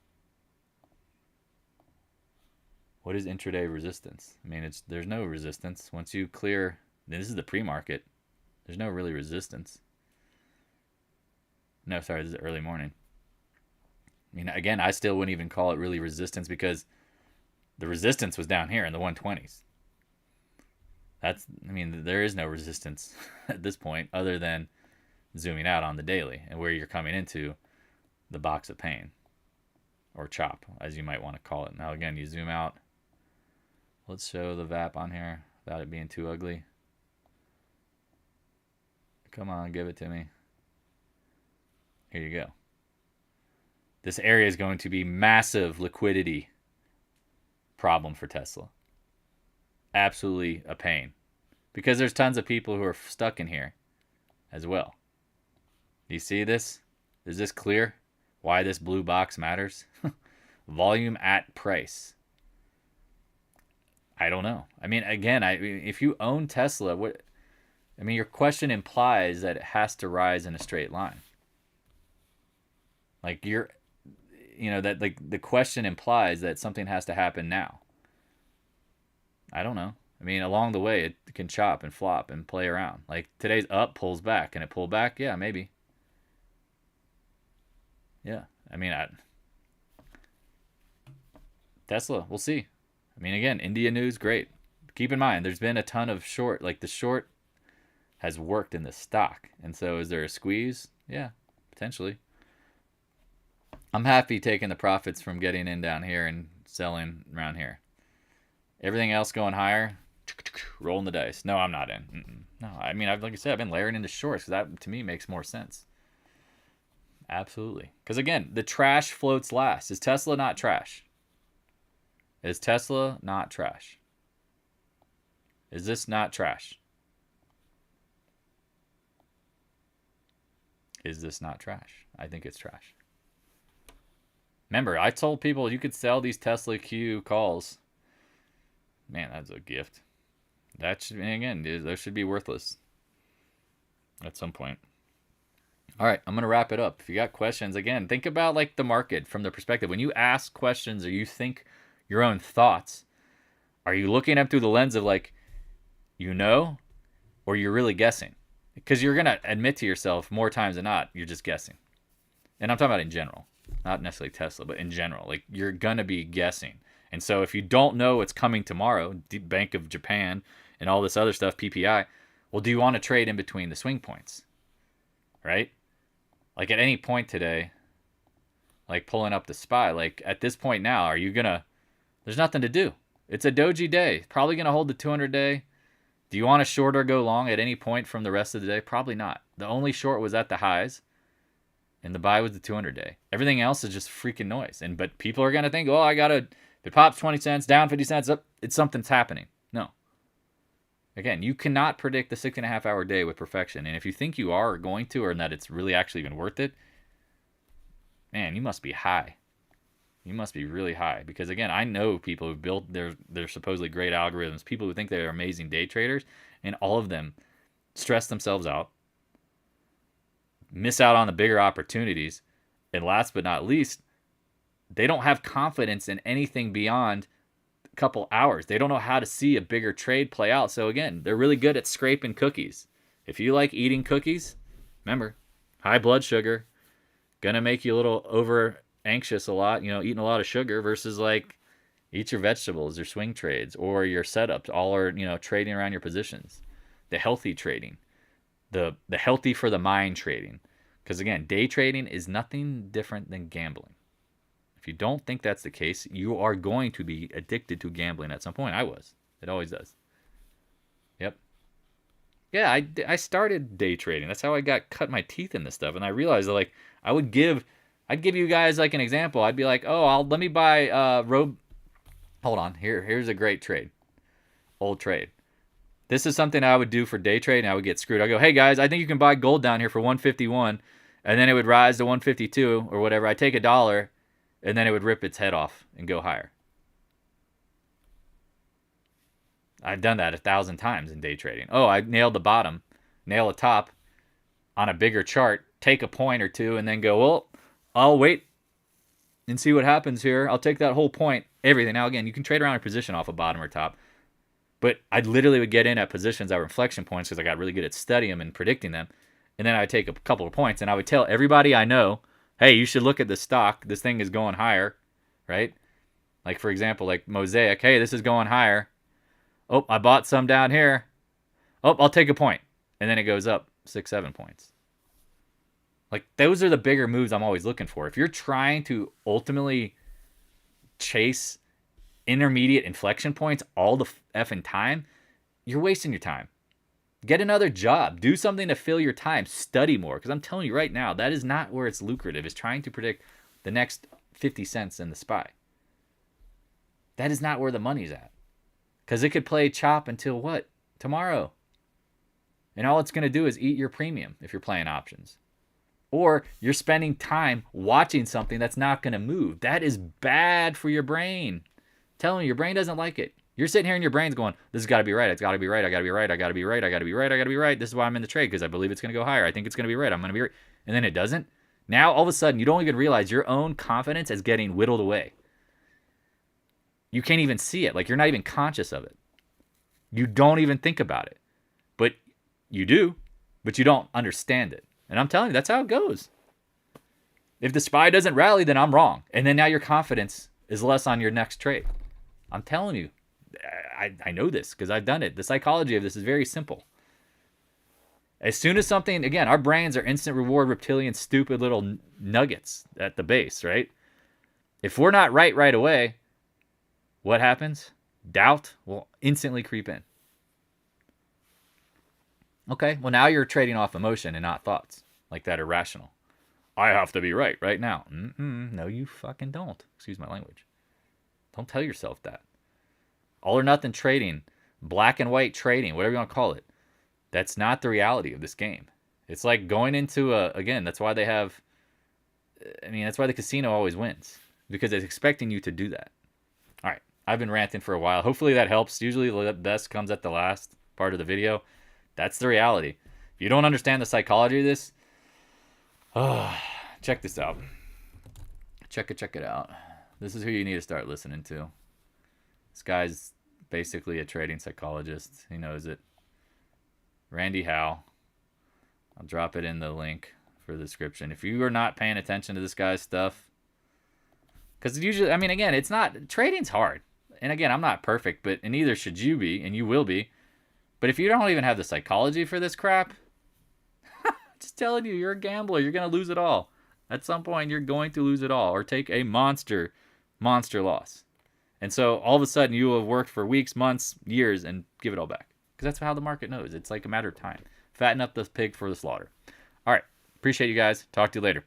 What is intraday resistance? I mean, there's no resistance. Once you clear, this is the pre-market. There's no really resistance. No, sorry, this is early morning. I mean, again, I still wouldn't even call it really resistance because the resistance was down here in the 120s. I mean, there is no resistance at this point other than zooming out on the daily and where you're coming into the box of pain or chop, as you might want to call it. Now, again, you zoom out. Let's show the VAP on here without it being too ugly. Come on, give it to me. Here you go. This area is going to be massive liquidity problem for Tesla. Absolutely a pain. Because there's tons of people who are stuck in here as well. Do you see this? Is this clear? Why this blue box matters? Volume at price. I don't know. I mean, again, if you own Tesla, your question implies that it has to rise in a straight line. Like the question implies that something has to happen now. I don't know. I mean, along the way, it can chop and flop and play around. Like today's up, pulls back. Can it pull back? Yeah, maybe. Yeah. I mean, Tesla, we'll see. I mean, again, India news, great. Keep in mind, there's been a ton of short. Like the short has worked in the stock. And so is there a squeeze? Yeah, potentially. I'm happy taking the profits from getting in down here and selling around here. Everything else going higher, rolling the dice. No, I'm not in. No, I mean, like I said, I've been layering into shorts. That to me makes more sense. Absolutely. Because again, the trash floats last. Is Tesla not trash? Is Tesla not trash? Is this not trash? Is this not trash? I think it's trash. Remember, I told people you could sell these Tesla Q calls. Man, that's a gift. That should, again, those should be worthless at some point. All right, I'm going to wrap it up. If you got questions, again, think about like the market from the perspective. When you ask questions or you think your own thoughts, are you looking at them through the lens of like, you know, or you're really guessing? Because you're going to admit to yourself more times than not, you're just guessing. And I'm talking about in general, not necessarily Tesla, but in general. Like, you're going to be guessing. And so if you don't know what's coming tomorrow, Bank of Japan and all this other stuff, PPI, well, do you want to trade in between the swing points? Right? Like, at any point today, like pulling up the SPY, like at this point now, are you going to, there's nothing to do. It's a doji day. Probably going to hold the 200 day. Do you want to short or go long at any point from the rest of the day? Probably not. The only short was at the highs, and the buy was the 200 day. Everything else is just freaking noise. But people are going to think, oh, I got to, if it pops 20 cents, down 50 cents, up, it's something's happening. No. Again, you cannot predict the 6.5 hour day with perfection. And if you think you are going to, or that it's really actually even worth it, man, you must be high. You must be really high. Because again, I know people who built their supposedly great algorithms, people who think they're amazing day traders, and all of them stress themselves out, miss out on the bigger opportunities, and last but not least, they don't have confidence in anything beyond a couple hours. They don't know how to see a bigger trade play out. So again, they're really good at scraping cookies. If you like eating cookies, remember, high blood sugar, gonna make you a little over anxious a lot, eating a lot of sugar versus like eat your vegetables, your swing trades, or your setups, all are, trading around your positions. The healthy trading, the healthy for the mind trading. Because again, day trading is nothing different than gambling. If you don't think that's the case, you are going to be addicted to gambling at some point. I was. It always does. Yep. Yeah, I started day trading. That's how I cut my teeth in this stuff. And I realized that like I'd give you guys like an example. I'd be like, oh, let me buy hold on. Here's a great trade. Old trade. This is something I would do for day trade, and I would get screwed. I go, hey guys, I think you can buy gold down here for 151, and then it would rise to 152 or whatever. I take $1, and then it would rip its head off and go higher. I've done that 1,000 times in day trading. Oh, I nailed the bottom, nail the top on a bigger chart, take a point or two, and then go, well, I'll wait and see what happens here. I'll take that whole point, everything. Now, again, you can trade around a position off a bottom or top, but I literally would get in at positions that were inflection points because I got really good at studying them and predicting them. And then I would take a couple of points, and I would tell everybody I know, hey, you should look at this stock. This thing is going higher, right? Like, for example, like Mosaic. Hey, this is going higher. Oh, I bought some down here. Oh, I'll take a point. And then it goes up 6-7 points. Like, those are the bigger moves I'm always looking for. If you're trying to ultimately chase intermediate inflection points all the effing time, you're wasting your time. Get another job. Do something to fill your time. Study more. Because I'm telling you right now, that is not where it's lucrative, is trying to predict the next 50 cents in the SPY. That is not where the money's at. Because it could play chop until what? Tomorrow. And all it's going to do is eat your premium if you're playing options. Or you're spending time watching something that's not going to move. That is bad for your brain. Tell me, your brain doesn't like it. You're sitting here and your brain's going, this has got to be right. It's got to be right. I got to be right. I got to be right. I got to be right. I got to be right. This is why I'm in the trade, because I believe it's going to go higher. I think it's going to be right. I'm going to be right. And then it doesn't. Now, all of a sudden, you don't even realize your own confidence is getting whittled away. You can't even see it. Like, you're not even conscious of it. You don't even think about it. But you do, but you don't understand it. And I'm telling you, that's how it goes. If the SPY doesn't rally, then I'm wrong. And then now your confidence is less on your next trade. I'm telling you, I know this because I've done it. The psychology of this is very simple. As soon as something, again, our brains are instant reward, reptilian, stupid little nuggets at the base, right? If we're not right away, what happens? Doubt will instantly creep in. Okay, well, now you're trading off emotion and not thoughts, like that irrational. I have to be right now. No, you fucking don't. Excuse my language. Don't tell yourself that. All or nothing trading, black and white trading, whatever you want to call it, that's not the reality of this game. It's like going into again, that's why they have, that's why the casino always wins, because it's expecting you to do that. All right, I've been ranting for a while. Hopefully that helps. Usually the best comes at the last part of the video. That's the reality. If you don't understand the psychology of this, check this out. Check it out. This is who you need to start listening to. This guy's basically a trading psychologist. He knows it. Randy Howe. I'll drop it in the link for the description. If you are not paying attention to this guy's stuff, because usually, again, it's not, trading's hard. And again, I'm not perfect, and neither should you be, and you will be. But if you don't even have the psychology for this crap, just telling you, you're a gambler. You're going to lose it all. At some point, you're going to lose it all or take a monster loss. And so all of a sudden, you will have worked for weeks, months, years, and give it all back. Because that's how the market knows. It's like a matter of time. Fatten up the pig for the slaughter. All right. Appreciate you guys. Talk to you later.